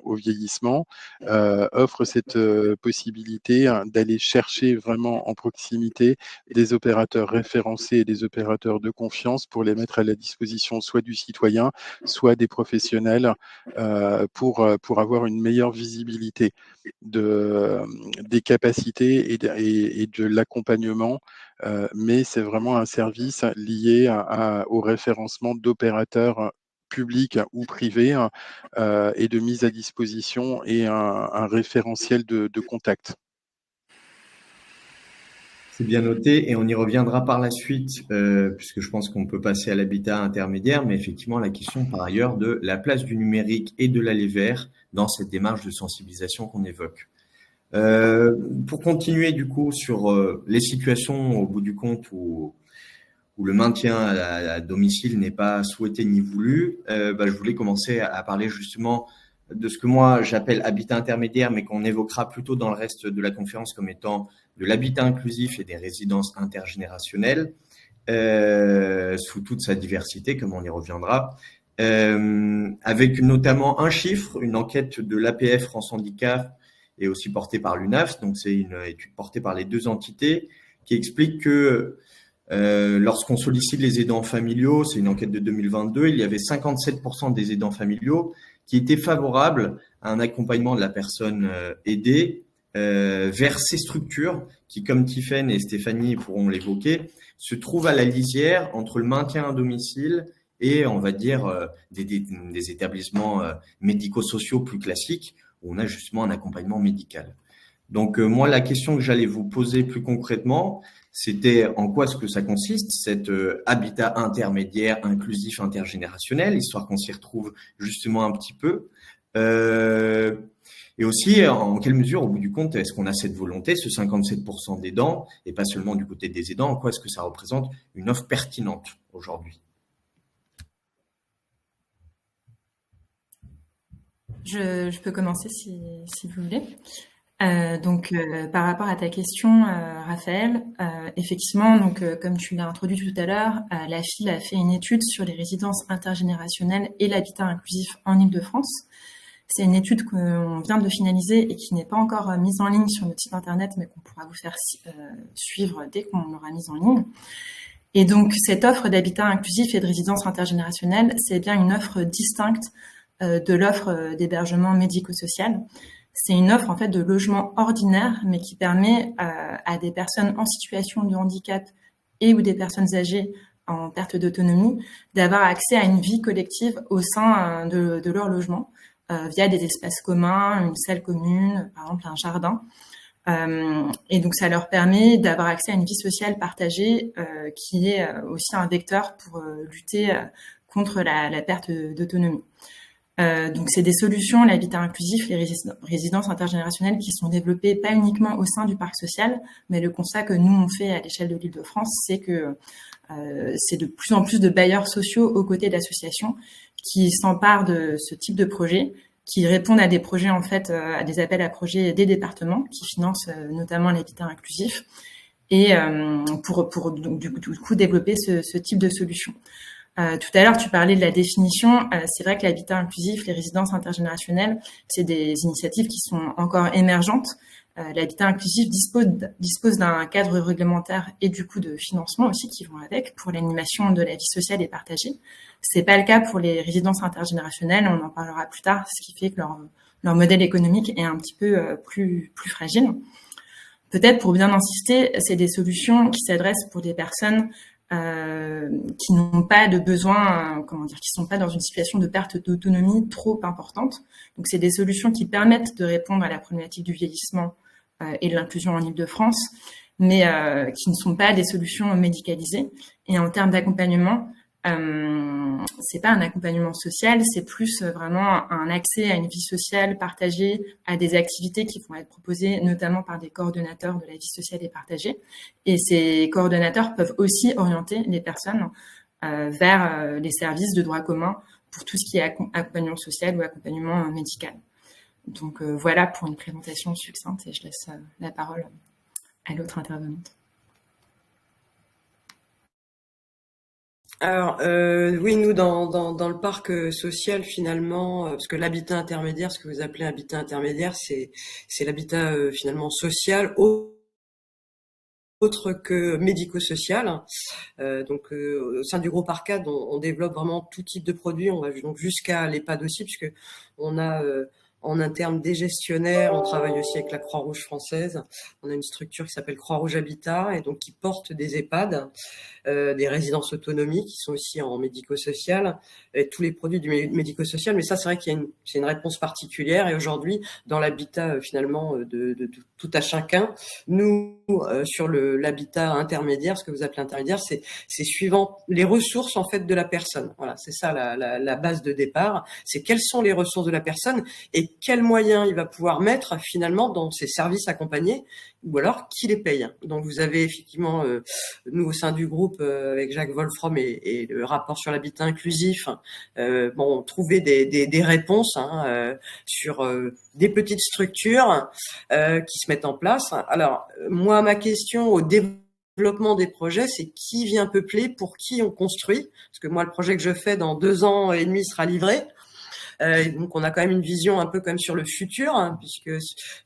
au vieillissement, offre cette possibilité d'aller chercher vraiment en proximité des opérateurs référencés et des opérateurs de confiance pour les mettre à la disposition soit du citoyen, soit des professionnels pour avoir une meilleure visibilité des capacités et de l'accompagnement. Mais c'est vraiment un service lié au référencement d'opérateurs publics ou privés et de mise à disposition et un référentiel de contact. C'est bien noté et on y reviendra par la suite puisque je pense qu'on peut passer à l'habitat intermédiaire, mais effectivement la question par ailleurs de la place du numérique et de l'aller vers dans cette démarche de sensibilisation qu'on évoque. Pour continuer du coup sur les situations au bout du compte où le maintien à domicile n'est pas souhaité ni voulu, je voulais commencer à parler justement de ce que moi j'appelle habitat intermédiaire, mais qu'on évoquera plutôt dans le reste de la conférence comme étant de l'habitat inclusif et des résidences intergénérationnelles, sous toute sa diversité, comme on y reviendra, avec notamment un chiffre, une enquête de l'APF France Handicap et aussi portée par l'UNAF, donc c'est une étude portée par les deux entités, qui explique que lorsqu'on sollicite les aidants familiaux, c'est une enquête de 2022, il y avait 57% des aidants familiaux qui étaient favorables à un accompagnement de la personne aidée vers ces structures qui, comme Tiffaine et Stéphanie pourront l'évoquer, se trouvent à la lisière entre le maintien à domicile et, on va dire, des établissements médico-sociaux plus classiques où on a justement un accompagnement médical. Donc, moi, la question que j'allais vous poser plus concrètement, c'était en quoi est-ce que ça consiste, cet habitat intermédiaire, inclusif, intergénérationnel, histoire qu'on s'y retrouve justement un petit peu. Et aussi, en quelle mesure, au bout du compte, est-ce qu'on a cette volonté, ce 57% d'aidants, et pas seulement du côté des aidants, en quoi est-ce que ça représente une offre pertinente aujourd'hui ? Je peux commencer si vous voulez. Par rapport à ta question, Raphaël, effectivement, comme tu l'as introduit tout à l'heure, la FIL a fait une étude sur les résidences intergénérationnelles et l'habitat inclusif en Île-de-France. C'est une étude qu'on vient de finaliser et qui n'est pas encore mise en ligne sur notre site internet, mais qu'on pourra vous faire suivre dès qu'on l'aura mise en ligne. Et donc, cette offre d'habitat inclusif et de résidence intergénérationnelle, c'est bien une offre distincte de l'offre d'hébergement médico-social. C'est une offre en fait de logement ordinaire, mais qui permet à des personnes en situation de handicap et ou des personnes âgées en perte d'autonomie d'avoir accès à une vie collective au sein de leur logement via des espaces communs, une salle commune, par exemple un jardin. Et donc ça leur permet d'avoir accès à une vie sociale partagée qui est aussi un vecteur pour lutter contre la perte d'autonomie. Donc c'est des solutions, l'habitat inclusif, les résidences intergénérationnelles qui sont développées pas uniquement au sein du parc social, mais le constat que nous on fait à l'échelle de l'Île-de-France, c'est que c'est de plus en plus de bailleurs sociaux aux côtés d'associations qui s'emparent de ce type de projet, qui répondent à des projets en fait, à des appels à projets des départements qui financent notamment l'habitat inclusif et pour du coup développer ce type de solution. Tout à l'heure, tu parlais de la définition. C'est vrai que l'habitat inclusif, les résidences intergénérationnelles, c'est des initiatives qui sont encore émergentes. L'habitat inclusif dispose d'un cadre réglementaire et du coup de financement aussi qui vont avec pour l'animation de la vie sociale et partagée. C'est pas le cas pour les résidences intergénérationnelles. On en parlera plus tard, ce qui fait que leur modèle économique est un petit peu plus fragile. Peut-être pour bien insister, c'est des solutions qui s'adressent pour des personnes qui n'ont pas de besoin, qui sont pas dans une situation de perte d'autonomie trop importante. Donc, c'est des solutions qui permettent de répondre à la problématique du vieillissement et de l'inclusion en Île-de-France, mais qui ne sont pas des solutions médicalisées. Et en termes d'accompagnement, c'est pas un accompagnement social, c'est plus vraiment un accès à une vie sociale partagée, à des activités qui vont être proposées notamment par des coordonnateurs de la vie sociale et partagée. Et ces coordonnateurs peuvent aussi orienter les personnes vers les services de droit commun pour tout ce qui est accompagnement social ou accompagnement médical. Donc voilà pour une présentation succincte et je laisse la parole à l'autre intervenante. Alors oui, nous dans le parc social finalement, parce que l'habitat intermédiaire, ce que vous appelez habitat intermédiaire, c'est l'habitat finalement social autre que médico-social. Donc au sein du groupe Arcade, on développe vraiment tout type de produits. On va donc jusqu'à l'EHPAD aussi, puisque on a en interne des gestionnaires, on travaille aussi avec la Croix-Rouge française. On a une structure qui s'appelle Croix-Rouge Habitat et donc qui porte des EHPAD, des résidences autonomie qui sont aussi en médico-social, et tous les produits du médico-social. Mais ça, c'est vrai qu'il y a c'est une réponse particulière. Et aujourd'hui, dans l'habitat finalement de tout à chacun, nous sur l'habitat intermédiaire, ce que vous appelez intermédiaire, c'est suivant les ressources en fait de la personne. Voilà, c'est ça la base de départ. C'est quelles sont les ressources de la personne et quels moyens il va pouvoir mettre finalement dans ses services accompagnés ou alors qui les paye. Donc vous avez effectivement, nous au sein du groupe avec Jacques Wolfram et le rapport sur l'habitat inclusif, trouver des réponses sur des petites structures qui se mettent en place. Alors moi, ma question au développement des projets, c'est qui vient peupler, pour qui on construit, parce que moi le projet que je fais dans 2 ans et demi sera livré. Donc on a quand même une vision un peu comme sur le futur, puisque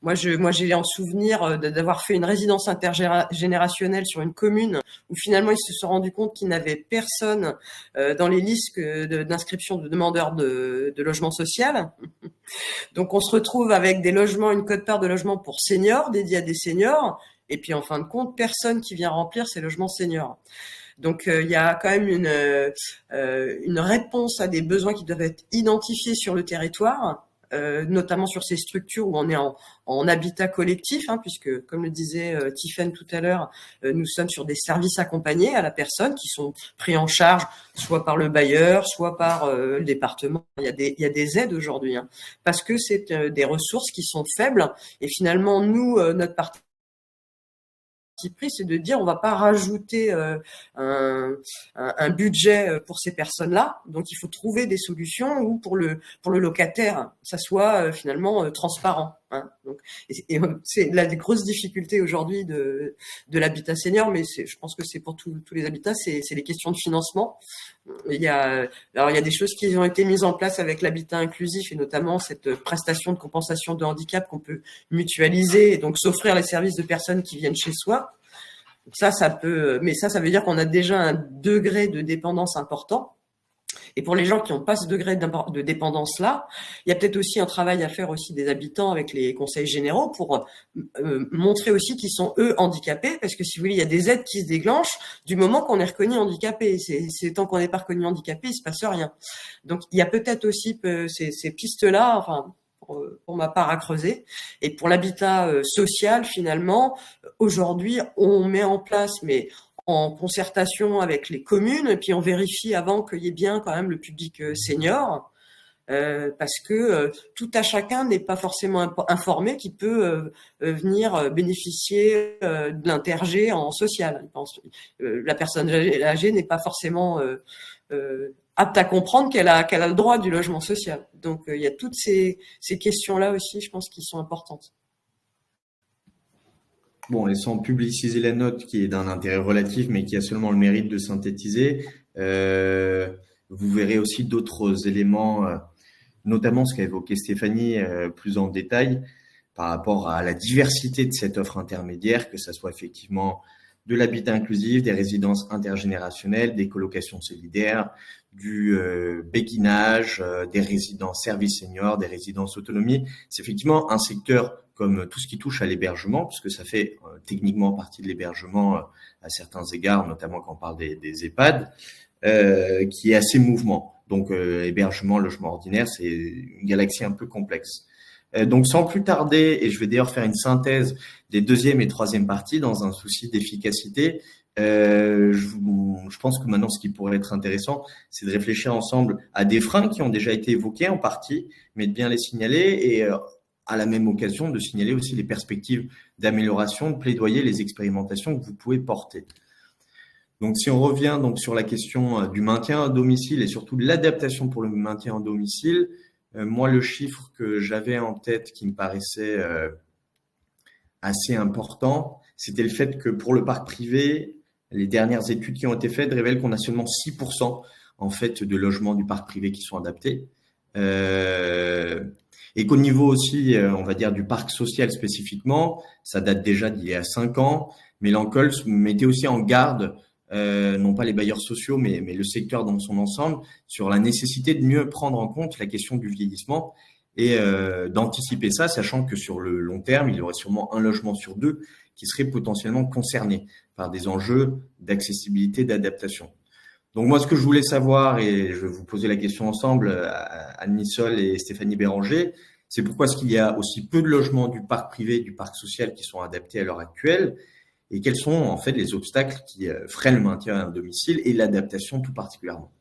moi j'ai en souvenir d'avoir fait une résidence intergénérationnelle sur une commune où finalement ils se sont rendus compte qu'ils n'avaient personne dans les listes d'inscription de demandeurs de logement social. Donc on se retrouve avec des logements, une quote-part de logements pour seniors, dédiés à des seniors, et puis en fin de compte personne qui vient remplir ces logements seniors. Donc il y a quand même une réponse à des besoins qui doivent être identifiés sur le territoire, notamment sur ces structures où on est en habitat collectif, puisque comme le disait Tiffaine tout à l'heure, nous sommes sur des services accompagnés à la personne qui sont pris en charge soit par le bailleur, soit par le département. Il y a des aides aujourd'hui, parce que c'est des ressources qui sont faibles et finalement nous notre partie pris, c'est de dire on va pas rajouter un budget pour ces personnes-là, donc il faut trouver des solutions où pour le locataire ça soit finalement transparent. Donc, et c'est la grosse difficulté aujourd'hui de l'habitat senior, mais je pense que c'est pour tous les habitats, c'est les questions de financement. Il y a des choses qui ont été mises en place avec l'habitat inclusif et notamment cette prestation de compensation de handicap qu'on peut mutualiser et donc s'offrir les services de personnes qui viennent chez soi. Ça peut, mais ça veut dire qu'on a déjà un degré de dépendance important. Et pour les gens qui n'ont pas ce degré de dépendance-là, il y a peut-être aussi un travail à faire aussi des habitants avec les conseils généraux pour montrer aussi qu'ils sont, eux, handicapés. Parce que si vous voulez, il y a des aides qui se déclenchent du moment qu'on est reconnu handicapé. C'est tant qu'on n'est pas reconnu handicapé, il se passe rien. Donc, il y a peut-être aussi ces pistes-là, pour ma part, à creuser. Et pour l'habitat social, finalement, aujourd'hui, on met en place, mais en concertation avec les communes, et puis on vérifie avant qu'il y ait bien quand même le public senior, parce que tout à chacun n'est pas forcément informé qui peut venir bénéficier de l'intergé en social. La personne âgée n'est pas forcément apte à comprendre qu'elle a le droit du logement social. Donc il y a toutes ces questions-là aussi, je pense, qui sont importantes. Bon, et sans publiciser la note qui est d'un intérêt relatif, mais qui a seulement le mérite de synthétiser, vous verrez aussi d'autres éléments, notamment ce qu'a évoqué Stéphanie plus en détail, par rapport à la diversité de cette offre intermédiaire, que ça soit effectivement de l'habitat inclusif, des résidences intergénérationnelles, des colocations solidaires, du béguinage, des résidences services seniors, des résidences autonomie. C'est effectivement un secteur comme tout ce qui touche à l'hébergement, puisque ça fait techniquement partie de l'hébergement à certains égards, notamment quand on parle des EHPAD, qui est assez mouvement. Donc hébergement, logement ordinaire, c'est une galaxie un peu complexe. Donc sans plus tarder, et je vais d'ailleurs faire une synthèse des deuxième et troisième parties dans un souci d'efficacité, je pense que maintenant ce qui pourrait être intéressant, c'est de réfléchir ensemble à des freins qui ont déjà été évoqués en partie, mais de bien les signaler et à la même occasion de signaler aussi les perspectives d'amélioration, de plaidoyer les expérimentations que vous pouvez porter. Donc si on revient donc sur la question du maintien à domicile et surtout de l'adaptation pour le maintien à domicile, moi le chiffre que j'avais en tête qui me paraissait assez important, c'était le fait que pour le parc privé, les dernières études qui ont été faites révèlent qu'on a seulement 6% en fait de logements du parc privé qui sont adaptés. Et qu'au niveau aussi, on va dire, du parc social spécifiquement, ça date déjà d'il y a 5 ans, mais l'ANCOL mettait aussi en garde, non pas les bailleurs sociaux, mais le secteur dans son ensemble, sur la nécessité de mieux prendre en compte la question du vieillissement et d'anticiper ça, sachant que sur le long terme, il y aurait sûrement un logement sur 2 qui serait potentiellement concerné par des enjeux d'accessibilité, d'adaptation. Donc moi, ce que je voulais savoir, et je vais vous poser la question ensemble, Anne Nissol et Stéphanie Béranger, c'est pourquoi est-ce qu'il y a aussi peu de logements du parc privé et du parc social qui sont adaptés à l'heure actuelle, et quels sont en fait les obstacles qui freinent le maintien à un domicile et l'adaptation tout particulièrement.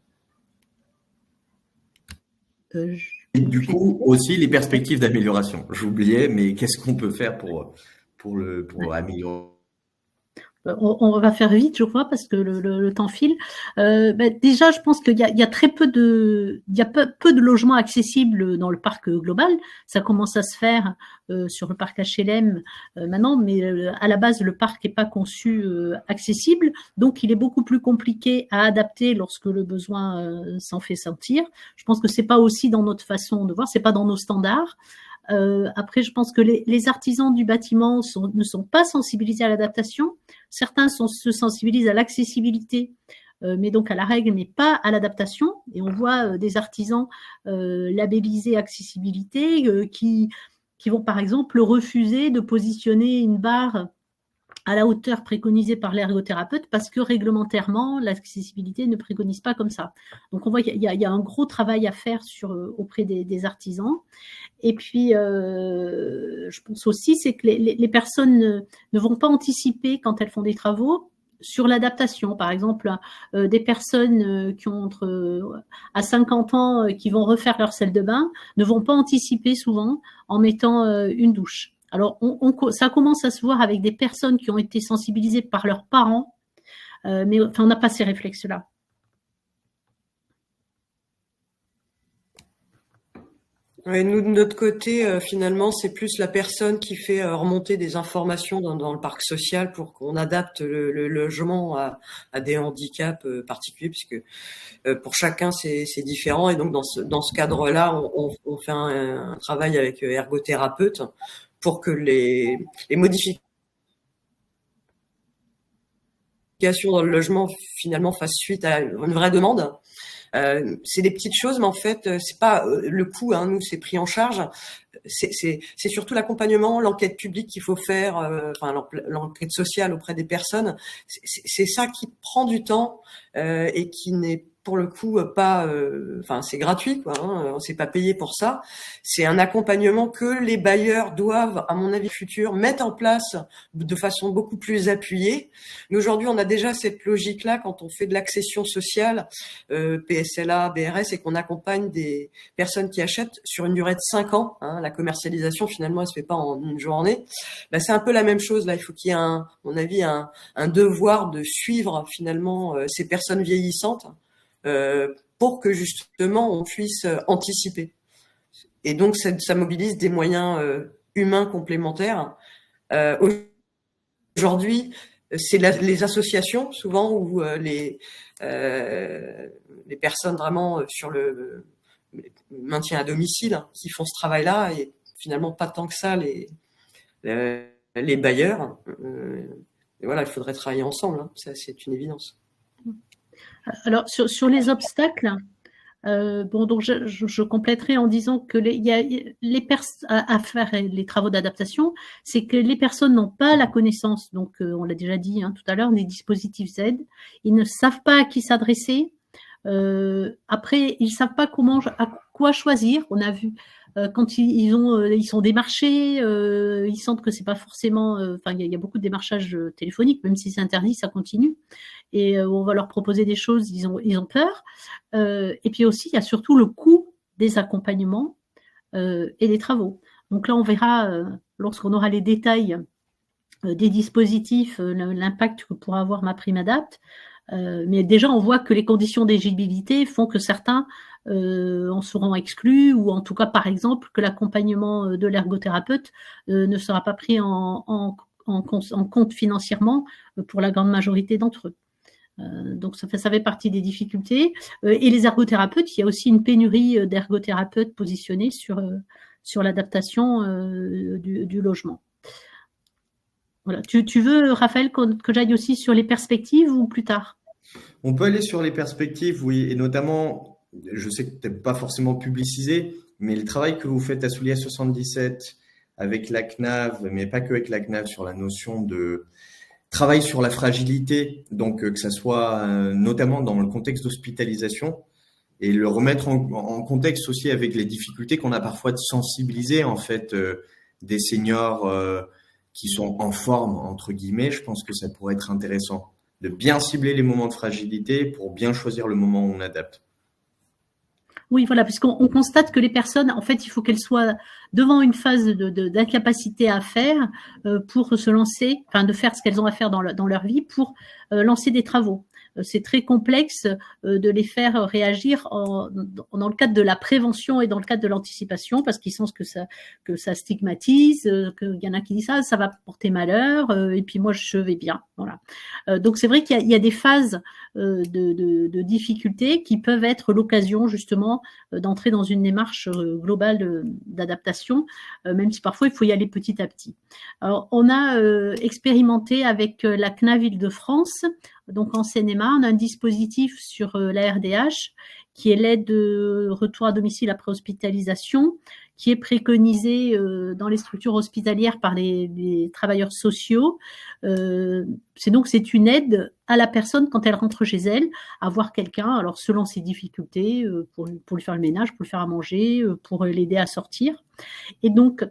Et du coup, aussi les perspectives d'amélioration. J'oubliais, mais qu'est-ce qu'on peut faire pour améliorer? On va faire vite, je crois, parce que le temps file. Déjà, je pense qu'il y a très peu de logements accessibles dans le parc global. Ça commence à se faire sur le parc HLM maintenant, mais à la base, le parc n'est pas conçu accessible, donc il est beaucoup plus compliqué à adapter lorsque le besoin s'en fait sentir. Je pense que c'est pas aussi dans notre façon de voir, c'est pas dans nos standards. Après, je pense que les artisans du bâtiment ne sont pas sensibilisés à l'adaptation. Certains se sensibilisent à l'accessibilité, mais donc à la règle, mais pas à l'adaptation. Et on voit des artisans labellisés accessibilité qui vont par exemple refuser de positionner une barre à la hauteur préconisée par l'ergothérapeute parce que réglementairement, l'accessibilité ne préconise pas comme ça. Donc, on voit qu'il y a un gros travail à faire auprès des artisans. Et puis, je pense aussi, c'est que les personnes ne vont pas anticiper quand elles font des travaux sur l'adaptation. Par exemple, des personnes qui ont à 50 ans qui vont refaire leur salle de bain ne vont pas anticiper souvent en mettant une douche. Alors, ça commence à se voir avec des personnes qui ont été sensibilisées par leurs parents, mais enfin, on n'a pas ces réflexes-là. Et nous, de notre côté, finalement, c'est plus la personne qui fait remonter des informations dans le parc social pour qu'on adapte le logement à des handicaps particuliers, puisque pour chacun, c'est différent. Et donc, dans ce cadre-là, on fait un travail avec ergothérapeute pour que les modifications dans le logement, finalement, fassent suite à une vraie demande. C'est des petites choses, mais en fait, c'est pas le coût. Nous, c'est pris en charge. C'est surtout l'accompagnement, l'enquête publique qu'il faut faire, l'enquête sociale auprès des personnes. C'est ça qui prend du temps et qui n'est pour le coup pas, c'est gratuit, quoi. On s'est pas payé pour ça. C'est un accompagnement que les bailleurs doivent, à mon avis futur, mettre en place de façon beaucoup plus appuyée. Nous aujourd'hui, on a déjà cette logique-là quand on fait de l'accession sociale, PSLA, BRS, et qu'on accompagne des personnes qui achètent sur une durée de 5 ans. La commercialisation, finalement, elle se fait pas en une journée. C'est un peu la même chose là. Il faut qu'il y ait, à mon avis, un devoir de suivre finalement ces personnes vieillissantes. Pour que justement on puisse anticiper. Et donc ça mobilise des moyens humains complémentaires. Aujourd'hui, c'est les associations souvent ou les personnes vraiment sur le maintien à domicile qui font ce travail-là, et finalement pas tant que ça les bailleurs. voilà, il faudrait travailler ensemble, hein, ça c'est une évidence. Alors, sur les obstacles, donc je compléterai en disant que il y a les à faire les travaux d'adaptation, c'est que les personnes n'ont pas la connaissance, donc on l'a déjà dit tout à l'heure, des dispositifs Z. Ils ne savent pas à qui s'adresser. Après, ils savent pas à quoi choisir. On a vu quand ils sont démarchés, ils sentent que c'est pas forcément. Enfin, il y a beaucoup de démarchage téléphonique, même si c'est interdit, ça continue. Et on va leur proposer des choses, ils ont peur. Et puis aussi, il y a surtout le coût des accompagnements et des travaux. Donc là, on verra lorsqu'on aura les détails des dispositifs, l'impact que pourra avoir MaPrimeAdapt. Mais déjà, on voit que les conditions d'éligibilité font que certains en seront exclus, ou en tout cas, par exemple, que l'accompagnement de l'ergothérapeute ne sera pas pris en compte financièrement pour la grande majorité d'entre eux. Donc ça fait partie des difficultés. Et les ergothérapeutes, il y a aussi une pénurie d'ergothérapeutes positionnés sur l'adaptation du logement. Voilà. Tu veux, Raphaël, que j'aille aussi sur les perspectives ou plus tard? On peut aller sur les perspectives, oui, et notamment, je sais que tu n'es pas forcément publicisé, mais le travail que vous faites à Souliа 77 avec la CNAV, mais pas que avec la CNAV, sur la notion de travail sur la fragilité, donc que ça soit notamment dans le contexte d'hospitalisation, et le remettre en contexte aussi avec les difficultés qu'on a parfois de sensibiliser en fait des seniors qui sont en forme, entre guillemets. Je pense que ça pourrait être intéressant de bien cibler les moments de fragilité pour bien choisir le moment où on adapte. Oui, voilà, puisqu'on constate que les personnes, en fait, il faut qu'elles soient devant une phase d'incapacité à faire pour se lancer, enfin de faire ce qu'elles ont à faire dans leur vie pour lancer des travaux. C'est très complexe de les faire réagir dans le cadre de la prévention et dans le cadre de l'anticipation, parce qu'ils sentent que ça stigmatise, qu'il y en a qui disent ça va porter malheur, et puis moi je vais bien. Voilà. Donc c'est vrai qu'il y a des phases de difficultés qui peuvent être l'occasion justement d'entrer dans une démarche globale d'adaptation, même si parfois il faut y aller petit à petit. Alors on a expérimenté avec la CNAV Île-de-France, donc en Seine-et-Marne, un dispositif sur la RDH qui est l'aide de retour à domicile après hospitalisation, qui est préconisée dans les structures hospitalières par les travailleurs sociaux. C'est une aide à la personne quand elle rentre chez elle, à voir quelqu'un, alors selon ses difficultés, pour lui faire le ménage, pour lui faire à manger, pour l'aider à sortir. Et donc,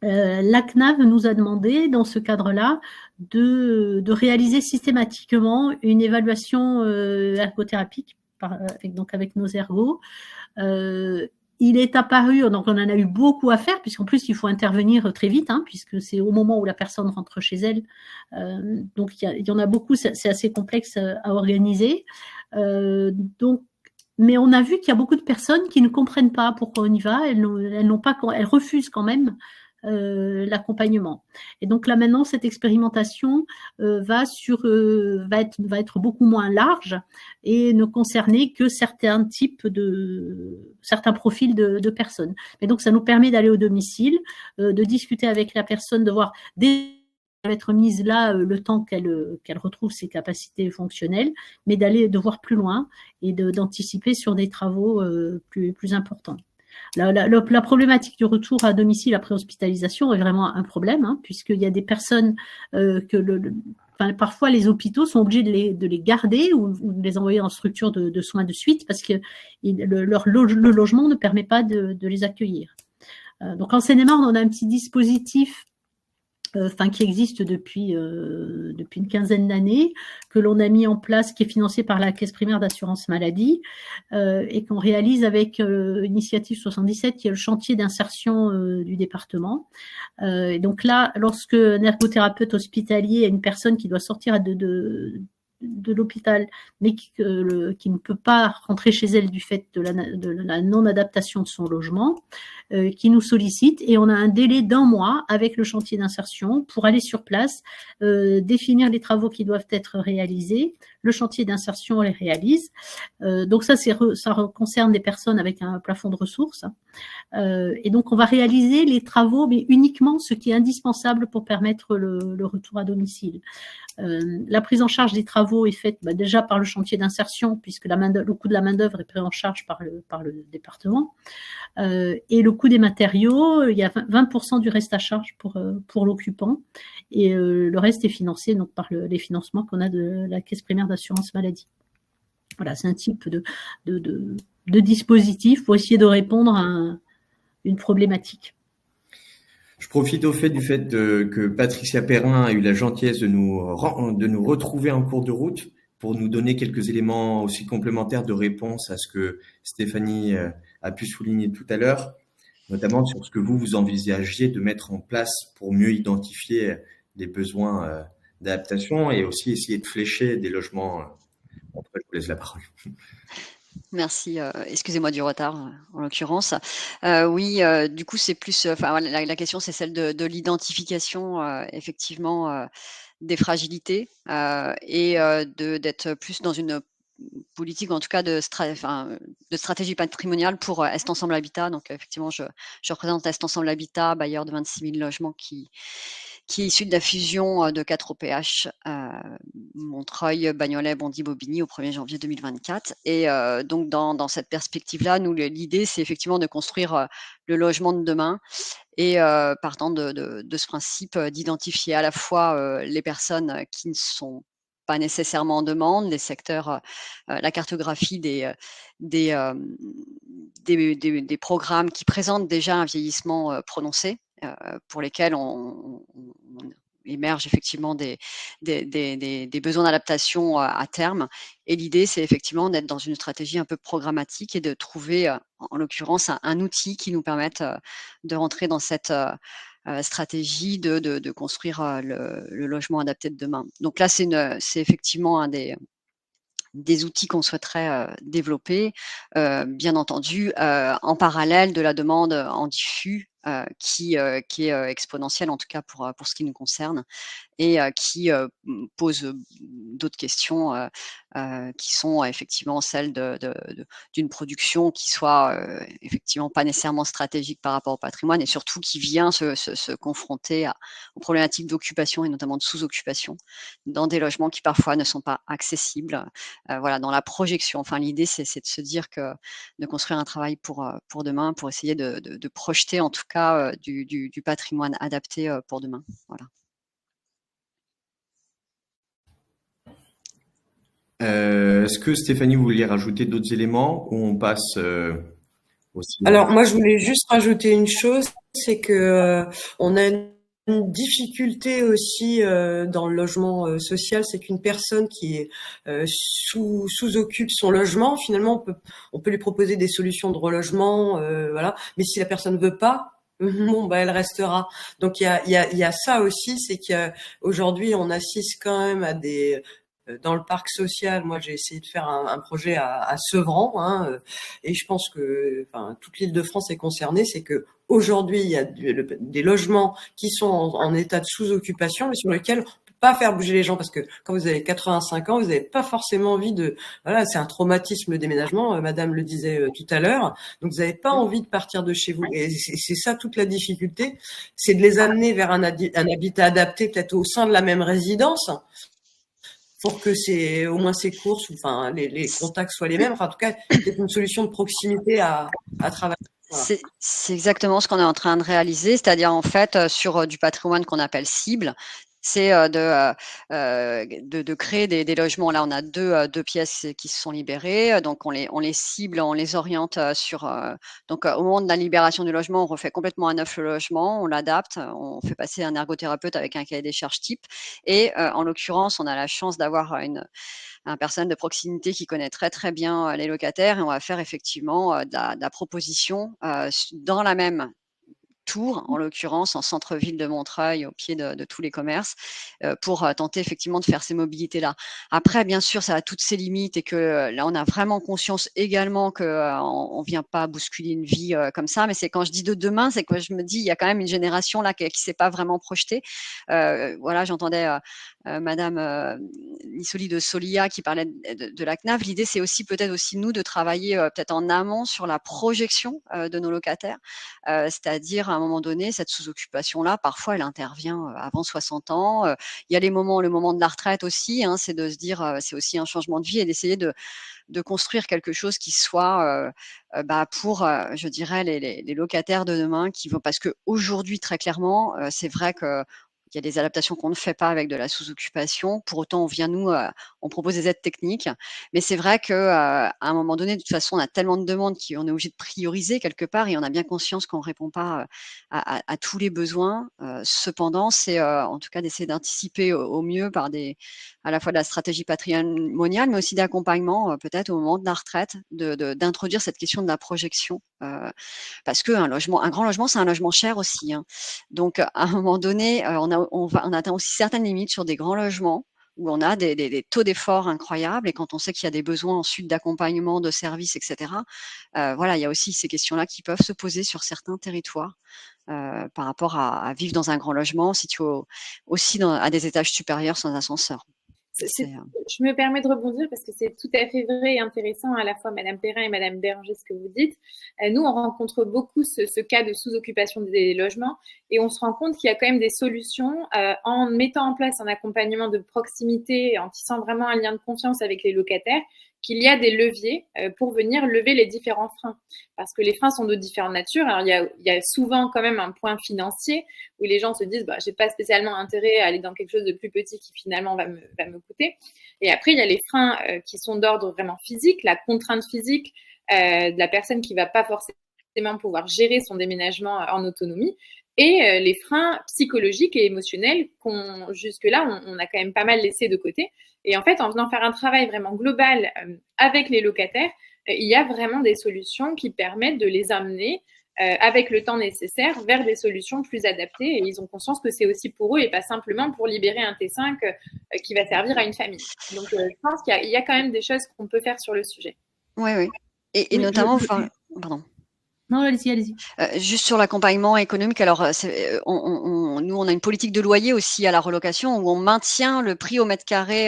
la CNAV nous a demandé, dans ce cadre-là, de réaliser systématiquement une évaluation ergothérapique, avec nos ergos. Il est apparu, donc on en a eu beaucoup à faire, puisqu'en plus il faut intervenir très vite, puisque c'est au moment où la personne rentre chez elle. Donc il y en a beaucoup, c'est assez complexe à organiser. Mais on a vu qu'il y a beaucoup de personnes qui ne comprennent pas pourquoi on y va, elles refusent quand même l'accompagnement. Et donc là maintenant, cette expérimentation va être beaucoup moins large et ne concerner que certains profils de personnes. Et donc ça nous permet d'aller au domicile, de discuter avec la personne, de voir être mise là le temps qu'elle retrouve ses capacités fonctionnelles, mais de voir plus loin et d'anticiper sur des travaux plus importants. La problématique du retour à domicile après hospitalisation est vraiment un problème, puisqu'il y a des personnes parfois les hôpitaux sont obligés de les garder ou de les envoyer en structure de soins de suite parce que le logement ne permet pas de les accueillir. Donc en Seine-et-Marne, on a un petit dispositif qui existe depuis une quinzaine d'années, que l'on a mis en place, qui est financé par la Caisse primaire d'assurance maladie, et qu'on réalise avec Initiative 77, qui est le chantier d'insertion du département. Et donc là, lorsque un ergothérapeute hospitalier a une personne qui doit sortir de l'hôpital, mais qui ne peut pas rentrer chez elle du fait de la non-adaptation de son logement, qui nous sollicite, et on a un délai d'1 mois avec le chantier d'insertion pour aller sur place, définir les travaux qui doivent être réalisés, le chantier d'insertion les réalise. Donc ça concerne des personnes avec un plafond de ressources. Et donc on va réaliser les travaux, mais uniquement ce qui est indispensable pour permettre le retour à domicile. La prise en charge des travaux est faite déjà par le chantier d'insertion, puisque le coût de la main-d'œuvre est pris en charge par le département. Et le coût des matériaux, il y a 20% du reste à charge pour l'occupant, et le reste est financé donc par les financements qu'on a de la Caisse primaire d'assurance maladie. Voilà, c'est un type de dispositif pour essayer de répondre à une problématique. Je profite au fait du fait que Patricia Perrin a eu la gentillesse de nous retrouver en cours de route pour nous donner quelques éléments aussi complémentaires de réponse à ce que Stéphanie a pu souligner tout à l'heure, notamment sur ce que vous envisagiez de mettre en place pour mieux identifier les besoins d'adaptation et aussi essayer de flécher des logements. Après, je vous laisse la parole. Merci. Excusez-moi du retard, en l'occurrence. Oui, du coup, c'est plus. Enfin, la question, c'est celle de l'identification, effectivement, des fragilités et d'être plus dans une politique, en tout cas de stratégie patrimoniale pour Est Ensemble Habitat. Donc, effectivement, je représente Est Ensemble Habitat, bailleur de 26 000 logements qui est issu de la fusion de 4 OPH, Montreuil, Bagnolet, Bondy, Bobigny au 1er janvier 2024. Et donc, dans cette perspective-là, nous, l'idée, c'est effectivement de construire le logement de demain. Et partant de ce principe d'identifier à la fois les personnes qui ne sont pas nécessairement en demande, les secteurs, la cartographie des programmes qui présentent déjà un vieillissement prononcé, pour lesquels on émerge effectivement des besoins d'adaptation à terme. Et l'idée, c'est effectivement d'être dans une stratégie un peu programmatique et de trouver, en l'occurrence, un outil qui nous permette de rentrer dans cette stratégie de construire le logement adapté de demain. Donc là, c'est effectivement un des outils qu'on souhaiterait développer, bien entendu, en parallèle de la demande en diffus, qui est exponentielle, en tout cas pour ce qui nous concerne, et qui pose d'autres questions qui sont effectivement celles d'une production qui soit effectivement pas nécessairement stratégique par rapport au patrimoine, et surtout qui vient se confronter aux problématiques d'occupation et notamment de sous-occupation dans des logements qui parfois ne sont pas accessibles. Voilà, dans la projection. Enfin, l'idée, c'est de se dire de construire un travail pour demain, pour essayer de projeter en tout cas du patrimoine adapté pour demain. Voilà. Est-ce que Stéphanie, vous vouliez rajouter d'autres éléments ou on passe aussi? Alors moi, je voulais juste rajouter une chose, c'est que on a une difficulté aussi dans le logement social, c'est qu'une personne qui est sous-occupe son logement, finalement, on peut lui proposer des solutions de relogement, voilà. Mais si la personne veut pas, bon, elle restera. Donc il y a ça aussi, c'est qu'aujourd'hui on assiste quand même à des dans le parc social. Moi, j'ai essayé de faire un projet à Sevran, et je pense que, toute l'Île-de-France est concernée. C'est que aujourd'hui, il y a des logements qui sont en état de sous-occupation, mais sur lesquels on peut pas faire bouger les gens, parce que quand vous avez 85 ans, vous n'avez pas forcément envie voilà, c'est un traumatisme le déménagement. Madame le disait tout à l'heure. Donc, vous n'avez pas envie de partir de chez vous. Et c'est ça toute la difficulté, c'est de les amener vers un habitat adapté, peut-être au sein de la même résidence, pour que au moins ces courses, les contacts soient les mêmes. Enfin, en tout cas, peut-être une solution de proximité à travailler. Voilà. C'est exactement ce qu'on est en train de réaliser, c'est-à-dire en fait sur du patrimoine qu'on appelle cible, c'est de créer des logements. Là, on a deux pièces qui se sont libérées, donc on les cible, on les oriente sur. Donc, au moment de la libération du logement, on refait complètement à neuf le logement, on l'adapte, on fait passer un ergothérapeute avec un cahier des charges type, et en l'occurrence, on a la chance d'avoir un personnel de proximité qui connaît très très bien les locataires, et on va faire effectivement de la proposition dans la même tours, en l'occurrence en centre-ville de Montreuil, au pied de tous les commerces, pour tenter effectivement de faire ces mobilités-là. Après, bien sûr, ça a toutes ses limites et que là, on a vraiment conscience également qu'on ne vient pas bousculer une vie comme ça. Mais c'est quand je dis de demain, c'est que je me dis, il y a quand même une génération là qui ne s'est pas vraiment projetée. Voilà, j'entendais Madame Lissoli de Solia qui parlait de la CNAV. L'idée, c'est aussi peut-être aussi nous de travailler peut-être en amont sur la projection de nos locataires, c'est-à-dire à un moment donné, cette sous-occupation-là, parfois, elle intervient avant 60 ans. Il y a le moment de la retraite aussi, hein, c'est de se dire, c'est aussi un changement de vie et d'essayer de construire quelque chose qui soit pour, je dirais, les locataires de demain qui vont, parce qu'aujourd'hui, très clairement, c'est vrai que il y a des adaptations qu'on ne fait pas avec de la sous-occupation. Pour autant, on vient nous, on propose des aides techniques. Mais c'est vrai qu'à un moment donné, de toute façon, on a tellement de demandes qu'on est obligé de prioriser quelque part et on a bien conscience qu'on ne répond pas à tous les besoins. Cependant, c'est en tout cas d'essayer d'anticiper au mieux par à la fois de la stratégie patrimoniale, mais aussi d'accompagnement, peut-être au moment de la retraite, d'introduire cette question de la projection. Parce qu'un grand logement, c'est un logement cher aussi, hein. Donc, à un moment donné, on atteint aussi certaines limites sur des grands logements où on a des taux d'effort incroyables et quand on sait qu'il y a des besoins ensuite d'accompagnement, de services, etc. Voilà, il y a aussi ces questions-là qui peuvent se poser sur certains territoires par rapport à vivre dans un grand logement situé aussi à des étages supérieurs sans ascenseur. Je me permets de rebondir parce que c'est tout à fait vrai et intéressant à la fois Madame Perrin et Madame Béranger ce que vous dites. Nous, on rencontre beaucoup ce cas de sous-occupation des logements et on se rend compte qu'il y a quand même des solutions en mettant en place un accompagnement de proximité, en tissant vraiment un lien de confiance avec les locataires, qu'il y a des leviers pour venir lever les différents freins. Parce que les freins sont de différentes natures. Alors, il y a souvent quand même un point financier où les gens se disent « j'ai pas spécialement intérêt à aller dans quelque chose de plus petit qui finalement va me coûter ». Et après, il y a les freins qui sont d'ordre vraiment physique, la contrainte physique de la personne qui va pas forcément pouvoir gérer son déménagement en autonomie. Et les freins psychologiques et émotionnels qu'on, jusque-là, on a quand même pas mal laissé de côté. Et en fait, en venant faire un travail vraiment global avec les locataires, il y a vraiment des solutions qui permettent de les amener avec le temps nécessaire vers des solutions plus adaptées. Et ils ont conscience que c'est aussi pour eux et pas simplement pour libérer un T5 qui va servir à une famille. Donc, je pense qu'il y a quand même des choses qu'on peut faire sur le sujet. Oui, oui. Et notamment, pardon. Non, allez-y. Juste sur l'accompagnement économique, alors nous on a une politique de loyer aussi à la relocation où on maintient le prix au mètre carré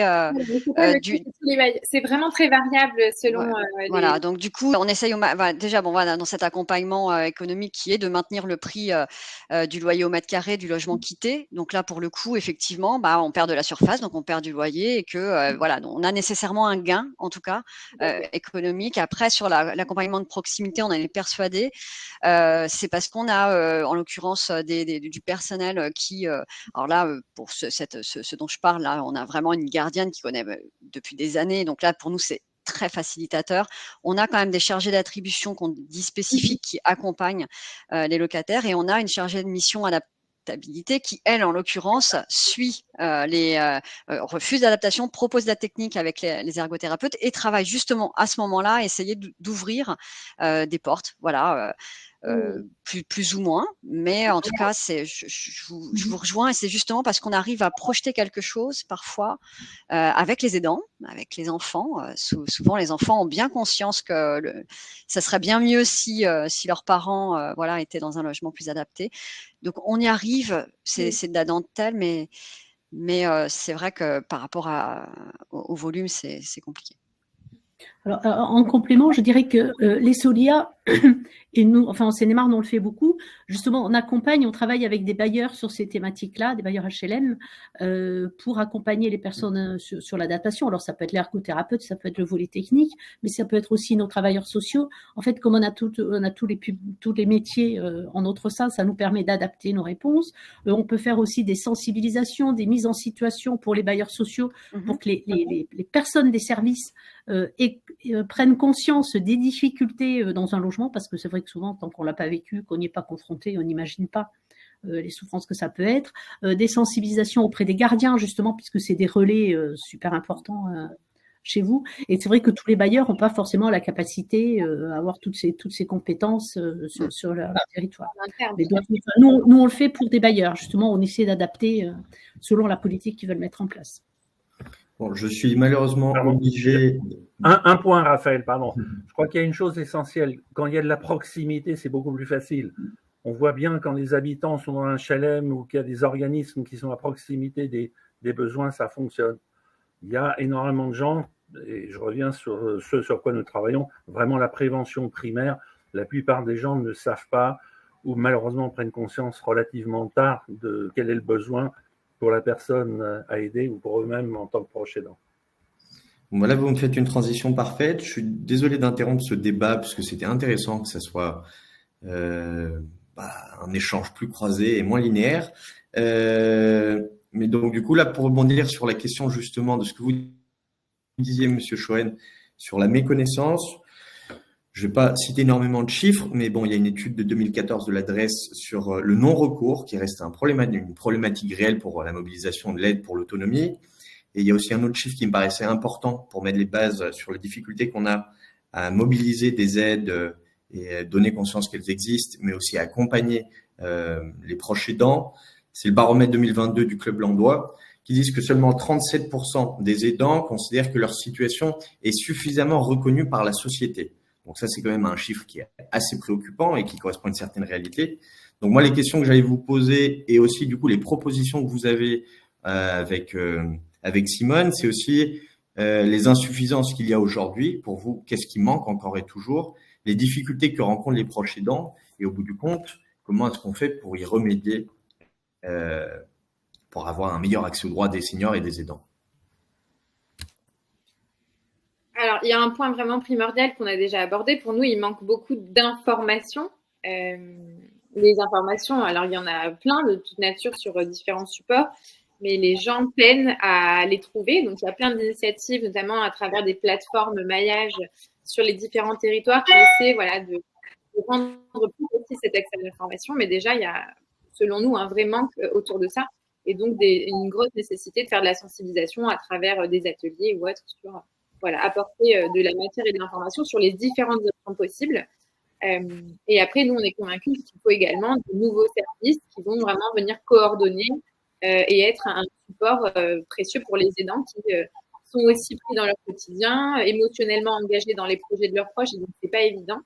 c'est vraiment très variable selon voilà, donc du coup on essaye déjà dans cet accompagnement économique qui est de maintenir le prix du loyer au mètre carré du logement quitté. Donc là pour le coup effectivement on perd de la surface, donc on perd du loyer et que voilà, donc on a nécessairement un gain en tout cas économique. Après sur l'accompagnement de proximité, on en est persuadé. C'est parce qu'on a en l'occurrence du personnel qui alors là pour ce dont je parle là, on a vraiment une gardienne qui connaît depuis des années, donc là pour nous c'est très facilitateur. On a quand même des chargés d'attribution qu'on dit spécifiques qui accompagnent les locataires et on a une chargée de mission adaptabilité qui, elle, en l'occurrence, suit refuse d'adaptation, propose de la technique avec les ergothérapeutes et travaille justement à ce moment-là à essayer d'ouvrir des portes, voilà, plus ou moins. Mais en tout cas, je vous rejoins et c'est justement parce qu'on arrive à projeter quelque chose parfois avec les aidants, avec les enfants. Souvent, les enfants ont bien conscience que ça serait bien mieux si leurs parents étaient dans un logement plus adapté. Donc, on y arrive, c'est de la dentelle, mais c'est vrai que par rapport au volume, c'est compliqué. Alors, en complément, je dirais que les Solia, et nous, enfin en Seine-et-Marne, on le fait beaucoup. Justement, on accompagne, on travaille avec des bailleurs sur ces thématiques-là, des bailleurs HLM, pour accompagner les personnes sur l'adaptation. Alors, ça peut être l'ergothérapeute, ça peut être le volet technique, mais ça peut être aussi nos travailleurs sociaux. En fait, comme on a tous les métiers en notre sein, ça nous permet d'adapter nos réponses. On peut faire aussi des sensibilisations, des mises en situation pour les bailleurs sociaux, pour que les personnes des services prennent conscience des difficultés dans un logement, parce que c'est vrai que souvent, tant qu'on ne l'a pas vécu, qu'on n'y est pas confronté, on n'imagine pas les souffrances que ça peut être. Des sensibilisations auprès des gardiens, justement, puisque c'est des relais super importants chez vous. Et c'est vrai que tous les bailleurs n'ont pas forcément la capacité à avoir toutes ces compétences sur leur territoire. Mais donc, nous, on le fait pour des bailleurs. Justement, on essaie d'adapter selon la politique qu'ils veulent mettre en place. Bon, je suis malheureusement obligé. Un point, Raphaël, pardon. Je crois qu'il y a une chose essentielle. Quand il y a de la proximité, c'est beaucoup plus facile. On voit bien quand les habitants sont dans un HLM ou qu'il y a des organismes qui sont à proximité des besoins, ça fonctionne. Il y a énormément de gens, et je reviens sur ce sur quoi nous travaillons, vraiment la prévention primaire. La plupart des gens ne savent pas ou malheureusement prennent conscience relativement tard de quel est le besoin pour la personne à aider ou pour eux-mêmes en tant que proche aidant. Bon, voilà, vous me faites une transition parfaite. Je suis désolé d'interrompre ce débat parce que c'était intéressant que ça soit un échange plus croisé et moins linéaire. Mais donc, du coup, là, pour rebondir sur la question justement de ce que vous disiez, Monsieur Schoen, sur la méconnaissance, je ne vais pas citer énormément de chiffres, mais bon, il y a une étude de 2014 de l'adresse sur le non-recours qui reste une problématique réelle pour la mobilisation de l'aide pour l'autonomie. Et il y a aussi un autre chiffre qui me paraissait important pour mettre les bases sur les difficultés qu'on a à mobiliser des aides et donner conscience qu'elles existent, mais aussi à accompagner les proches aidants. C'est le baromètre 2022 du Club Landois qui disent que seulement 37% des aidants considèrent que leur situation est suffisamment reconnue par la société. Donc ça, c'est quand même un chiffre qui est assez préoccupant et qui correspond à une certaine réalité. Donc moi, les questions que j'allais vous poser et aussi du coup les propositions que vous avez avec Simone, c'est aussi les insuffisances qu'il y a aujourd'hui. Pour vous, qu'est-ce qui manque encore et toujours? Les difficultés que rencontrent les proches aidants et au bout du compte, comment est-ce qu'on fait pour y remédier pour avoir un meilleur accès aux droits des seniors et des aidants? Alors, il y a un point vraiment primordial qu'on a déjà abordé. Pour nous, il manque beaucoup d'informations. Les informations, alors il y en a plein de toute nature sur différents supports, mais les gens peinent à les trouver. Donc, il y a plein d'initiatives, notamment à travers des plateformes maillage sur les différents territoires qui essaient de rendre plus facile cet accès à l'information. Mais déjà, il y a, selon nous, un vrai manque autour de ça. Et donc, une grosse nécessité de faire de la sensibilisation à travers des ateliers ou autres sur apporter de la matière et de l'information sur les différentes options possibles. Et après, nous, on est convaincus qu'il faut également de nouveaux services qui vont vraiment venir coordonner et être un support précieux pour les aidants qui sont aussi pris dans leur quotidien, émotionnellement engagés dans les projets de leurs proches, et donc c'est pas évident.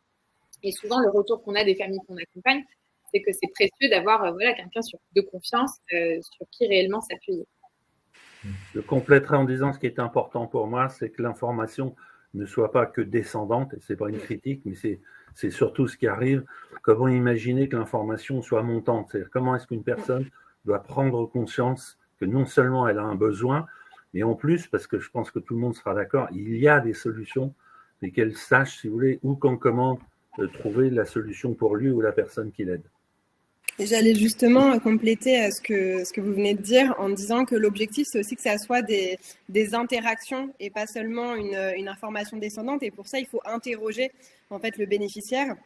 Et souvent, le retour qu'on a des familles qu'on accompagne, c'est que c'est précieux d'avoir quelqu'un de confiance sur qui réellement s'appuyer. Je compléterai en disant ce qui est important pour moi, c'est que l'information ne soit pas que descendante, et c'est pas une critique, mais c'est surtout ce qui arrive. Comment imaginer que l'information soit montante? C'est-à-dire comment est-ce qu'une personne doit prendre conscience que non seulement elle a un besoin, mais en plus, parce que je pense que tout le monde sera d'accord, il y a des solutions, mais qu'elle sache, si vous voulez, où, quand, comment trouver la solution pour lui ou la personne qui l'aide. J'allais justement compléter ce que vous venez de dire en disant que l'objectif, c'est aussi que ça soit des interactions et pas seulement une information descendante. Et pour ça, il faut interroger en fait le bénéficiaire.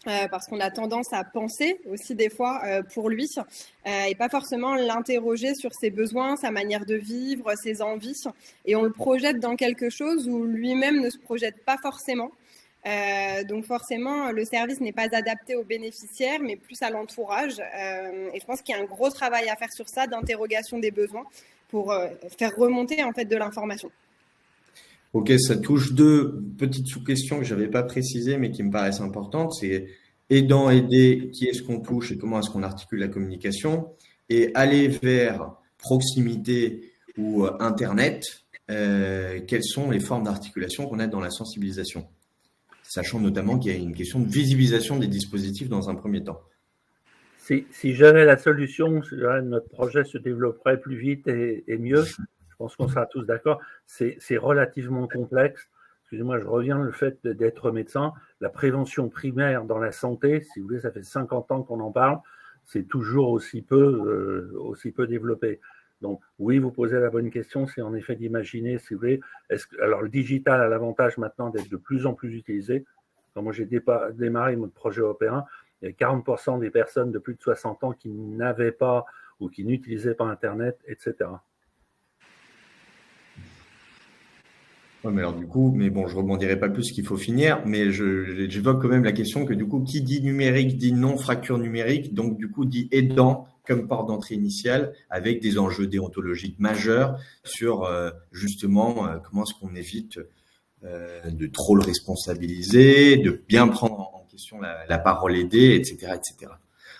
Parce qu'on a tendance à penser aussi des fois pour lui et pas forcément l'interroger sur ses besoins, sa manière de vivre, ses envies. Et on le projette dans quelque chose où lui-même ne se projette pas forcément. Donc forcément, le service n'est pas adapté aux bénéficiaires, mais plus à l'entourage. Et je pense qu'il y a un gros travail à faire sur ça, d'interrogation des besoins, pour faire remonter en fait de l'information. Ok, ça touche deux petites sous-questions que je n'avais pas précisées, mais qui me paraissent importantes. C'est aidant, aider, qui est-ce qu'on touche et comment est-ce qu'on articule la communication. Et aller vers proximité ou Internet, quelles sont les formes d'articulation qu'on a dans la sensibilisation, sachant notamment qu'il y a une question de visibilisation des dispositifs dans un premier temps. Si j'avais la solution, notre projet se développerait plus vite et mieux. Je pense qu'on sera tous d'accord. C'est relativement complexe. Excusez-moi, je reviens le fait d'être médecin. La prévention primaire dans la santé, si vous voulez, ça fait 50 ans qu'on en parle. C'est toujours aussi peu développé. Donc, oui, vous posez la bonne question, c'est en effet d'imaginer, si vous voulez, alors le digital a l'avantage maintenant d'être de plus en plus utilisé. Quand moi j'ai démarré mon projet européen, il y a 40% des personnes de plus de 60 ans qui n'avaient pas ou qui n'utilisaient pas Internet, etc. Ouais, mais alors du coup, mais bon, je rebondirai pas plus qu'il faut finir, mais j'évoque quand même la question que du coup, qui dit numérique dit non fracture numérique, donc du coup dit aidant comme porte d'entrée initiale, avec des enjeux déontologiques majeurs sur justement comment est-ce qu'on évite de trop le responsabiliser, de bien prendre en question la parole aidée, etc., etc.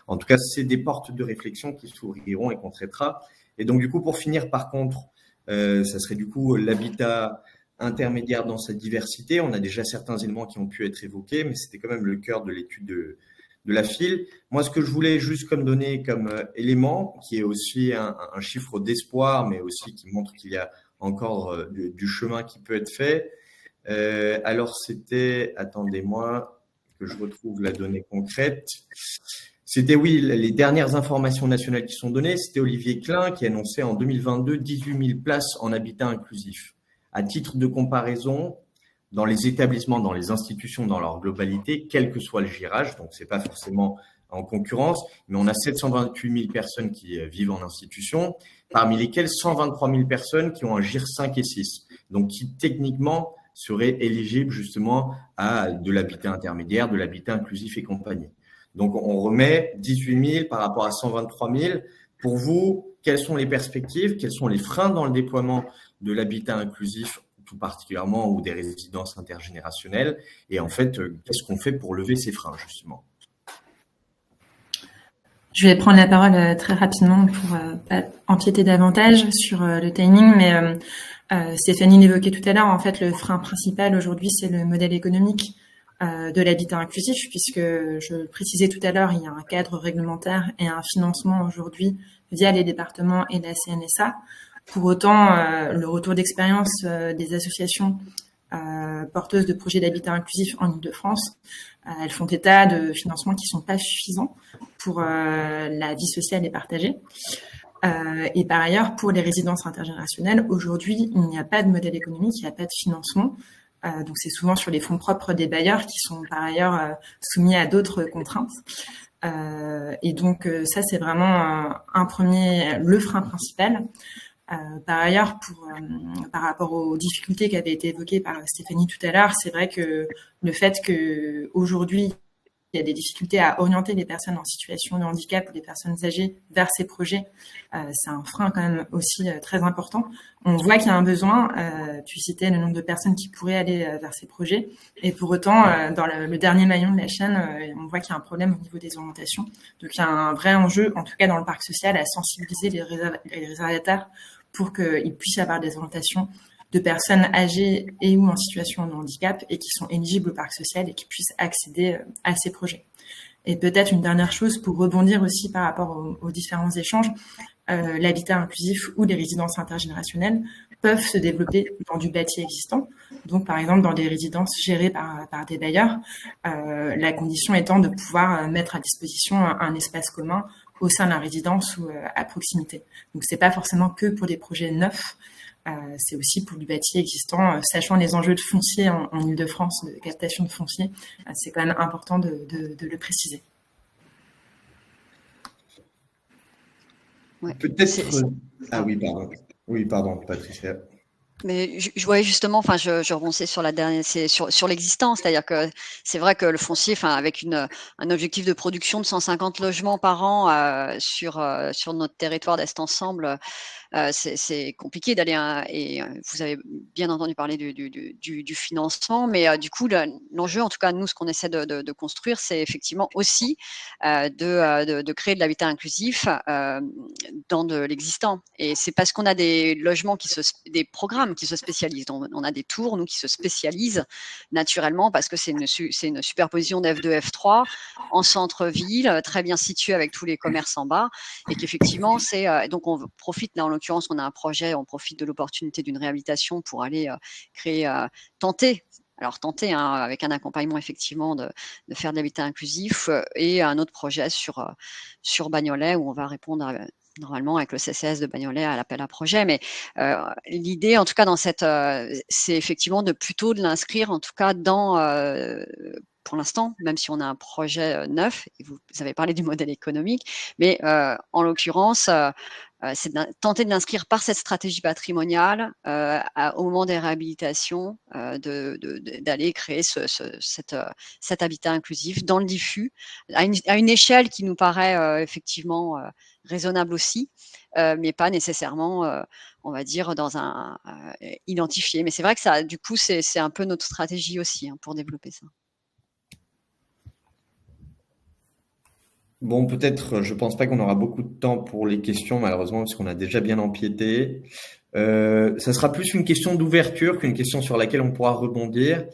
En tout cas, c'est des portes de réflexion qui s'ouvriront et qu'on traitera. Et donc du coup, pour finir, par contre, ça serait du coup l'habitat intermédiaire dans sa diversité. On a déjà certains éléments qui ont pu être évoqués, mais c'était quand même le cœur de l'étude de la FIL. Moi, ce que je voulais juste comme donner comme élément, qui est aussi un chiffre d'espoir, mais aussi qui montre qu'il y a encore du chemin qui peut être fait. Alors, c'était, attendez-moi, que je retrouve la donnée concrète. C'était, oui, les dernières informations nationales qui sont données. C'était Olivier Klein qui annonçait en 2022 18 000 places en habitat inclusif. À titre de comparaison, dans les établissements, dans les institutions, dans leur globalité, quel que soit le girage, donc c'est pas forcément en concurrence, mais on a 728 000 personnes qui vivent en institution, parmi lesquelles 123 000 personnes qui ont un GIR 5 et 6, donc qui techniquement seraient éligibles justement à de l'habitat intermédiaire, de l'habitat inclusif et compagnie. Donc on remet 18 000 par rapport à 123 000. Pour vous, quelles sont les perspectives, quels sont les freins dans le déploiement de l'habitat inclusif, tout particulièrement, ou des résidences intergénérationnelles? Et en fait, qu'est-ce qu'on fait pour lever ces freins, justement? Je vais prendre la parole très rapidement pour pas empiéter davantage sur le timing, mais Stéphanie l'évoquait tout à l'heure, en fait, le frein principal aujourd'hui, c'est le modèle économique de l'habitat inclusif, puisque je le précisais tout à l'heure, il y a un cadre réglementaire et un financement aujourd'hui via les départements et la CNSA. Pour autant, le retour d'expérience des associations porteuses de projets d'habitat inclusif en Île-de-France, elles font état de financements qui sont pas suffisants pour la vie sociale et partagée. Et par ailleurs, pour les résidences intergénérationnelles, aujourd'hui, il n'y a pas de modèle économique, il n'y a pas de financement. Donc, c'est souvent sur les fonds propres des bailleurs qui sont par ailleurs soumis à d'autres contraintes. Et donc, ça, c'est vraiment le frein principal. Par ailleurs, par rapport aux difficultés qui avaient été évoquées par Stéphanie tout à l'heure, c'est vrai que le fait que aujourd'hui il y a des difficultés à orienter les personnes en situation de handicap ou les personnes âgées vers ces projets, c'est un frein quand même aussi très important. On voit qu'il y a un besoin. Tu citais le nombre de personnes qui pourraient aller vers ces projets, et pour autant, dans le dernier maillon de la chaîne, on voit qu'il y a un problème au niveau des orientations. Donc il y a un vrai enjeu, en tout cas dans le parc social, à sensibiliser les réservataires pour qu'ils puissent avoir des orientations de personnes âgées et ou en situation de handicap et qui sont éligibles au parc social et qui puissent accéder à ces projets. Et peut-être une dernière chose pour rebondir aussi par rapport aux différents échanges, l'habitat inclusif ou les résidences intergénérationnelles peuvent se développer dans du bâti existant. Donc, par exemple, dans des résidences gérées par des bailleurs, la condition étant de pouvoir mettre à disposition un espace commun au sein de la résidence ou à proximité. Donc, c'est pas forcément que pour des projets neufs, c'est aussi pour du bâti existant, sachant les enjeux de foncier en Île-de-France, de captation de foncier, c'est quand même important de le préciser. Ouais. Peut-être. Ah oui, pardon. Oui, pardon, Patricia. Mais je voyais justement, enfin, je rebondissais sur la dernière, c'est sur l'existant, c'est-à-dire que c'est vrai que le foncier, enfin, avec un objectif de production de 150 logements par an sur notre territoire d'Est Ensemble, c'est compliqué d'aller et vous avez bien entendu parler du financement, mais du coup l'enjeu, en tout cas nous, ce qu'on essaie de construire, c'est effectivement aussi de créer de l'habitat inclusif dans de l'existant. Et c'est parce qu'on a des logements des programmes qui se spécialisent. On a des tours, nous, qui se spécialisent naturellement parce que c'est une superposition d'F2, F3 en centre-ville, très bien situé avec tous les commerces en bas, et qu'effectivement donc on profite, là en l'occurrence on a un projet, on profite de l'opportunité d'une réhabilitation pour aller tenter avec un accompagnement effectivement de faire de l'habitat inclusif, et un autre projet sur Bagnolet où on va répondre normalement avec le CCS de Bagnolet à l'appel à projet. Mais l'idée, en tout cas, dans cette, c'est effectivement plutôt de l'inscrire, en tout cas, dans pour l'instant, même si on a un projet neuf, et vous avez parlé du modèle économique, mais en l'occurrence, c'est tenter de l'inscrire par cette stratégie patrimoniale au moment des réhabilitations, d'aller créer cet habitat inclusif dans le diffus, à une échelle qui nous paraît effectivement raisonnable aussi, mais pas nécessairement, on va dire, dans un identifié. Mais c'est vrai que ça, du coup, c'est un peu notre stratégie aussi pour développer ça. Bon, peut-être, je pense pas qu'on aura beaucoup de temps pour les questions, malheureusement, parce qu'on a déjà bien empiété. Ça sera plus une question d'ouverture qu'une question sur laquelle on pourra rebondir,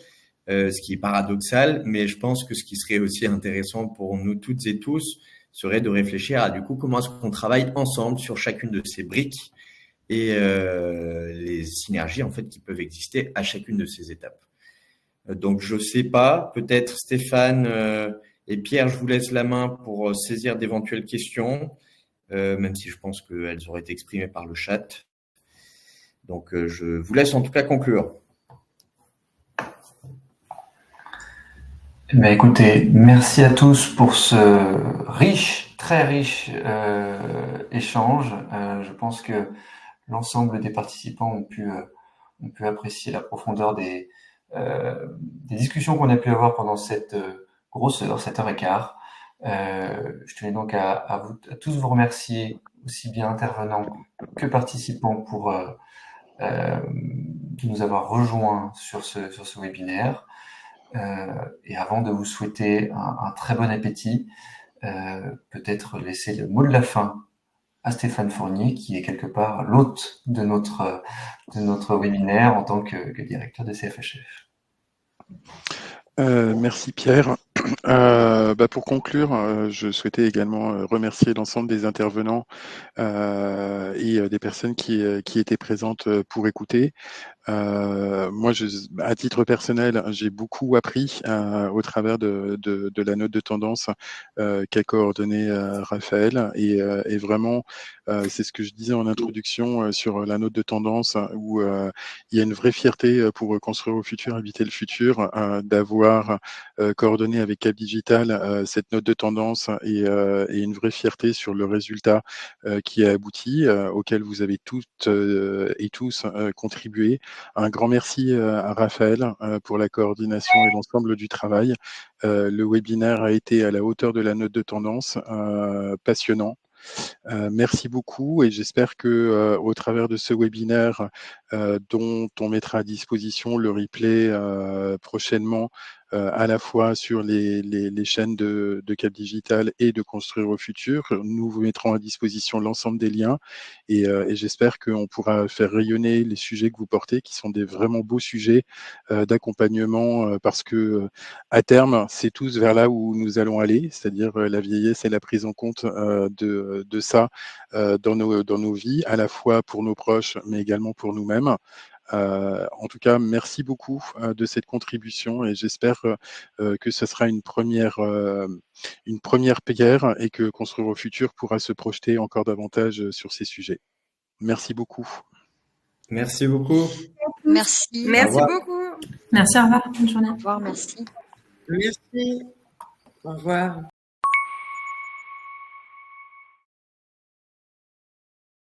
ce qui est paradoxal, mais je pense que ce qui serait aussi intéressant pour nous toutes et tous serait de réfléchir à, du coup, comment est-ce qu'on travaille ensemble sur chacune de ces briques et les synergies, en fait, qui peuvent exister à chacune de ces étapes. Donc, je sais pas, peut-être Stéphane et Pierre, je vous laisse la main pour saisir d'éventuelles questions, même si je pense qu'elles auraient été exprimées par le chat. Donc, je vous laisse en tout cas conclure. Mais écoutez, merci à tous pour ce riche, très riche échange. Je pense que l'ensemble des participants ont pu apprécier la profondeur des discussions qu'on a pu avoir pendant cette grosse heure, 7h15. Je tenais donc à tous vous remercier, aussi bien intervenants que participants, pour nous avoir rejoints sur ce webinaire. Et avant de vous souhaiter un très bon appétit, peut-être laisser le mot de la fin à Stéphane Fournier, qui est quelque part l'hôte de notre webinaire en tant que directeur de CFHF. Merci Pierre. Pour conclure, je souhaitais également remercier l'ensemble des intervenants et des personnes qui étaient présentes pour écouter. Moi, à titre personnel, j'ai beaucoup appris au travers de la note de tendance qu'a coordonnée Raphaël, et vraiment, c'est ce que je disais en introduction sur la note de tendance, où il y a une vraie fierté pour construire au futur, habiter le futur, d'avoir coordonné avec Cap Digital cette note de tendance, et une vraie fierté sur le résultat qui a abouti, auquel vous avez toutes et tous contribué. Un grand merci à Raphaël pour la coordination et l'ensemble du travail. Le webinaire a été à la hauteur de la note de tendance, passionnant. Merci beaucoup, et j'espère que au travers de ce webinaire, dont on mettra à disposition le replay prochainement, à la fois sur les chaînes de Cap Digital et de Construire au futur, nous vous mettrons à disposition l'ensemble des liens, et j'espère qu'on pourra faire rayonner les sujets que vous portez, qui sont des vraiment beaux sujets d'accompagnement, parce que à terme, c'est tous vers là où nous allons aller, c'est-à-dire la vieillesse et la prise en compte de ça dans nos vies, à la fois pour nos proches, mais également pour nous-mêmes. En tout cas, merci beaucoup de cette contribution, et j'espère que ce sera une première pierre, et que Construire au futur pourra se projeter encore davantage sur ces sujets. Merci beaucoup. Merci beaucoup. Merci. Merci beaucoup. Merci, au revoir. Bonne journée. Au revoir, merci. Merci. Au revoir.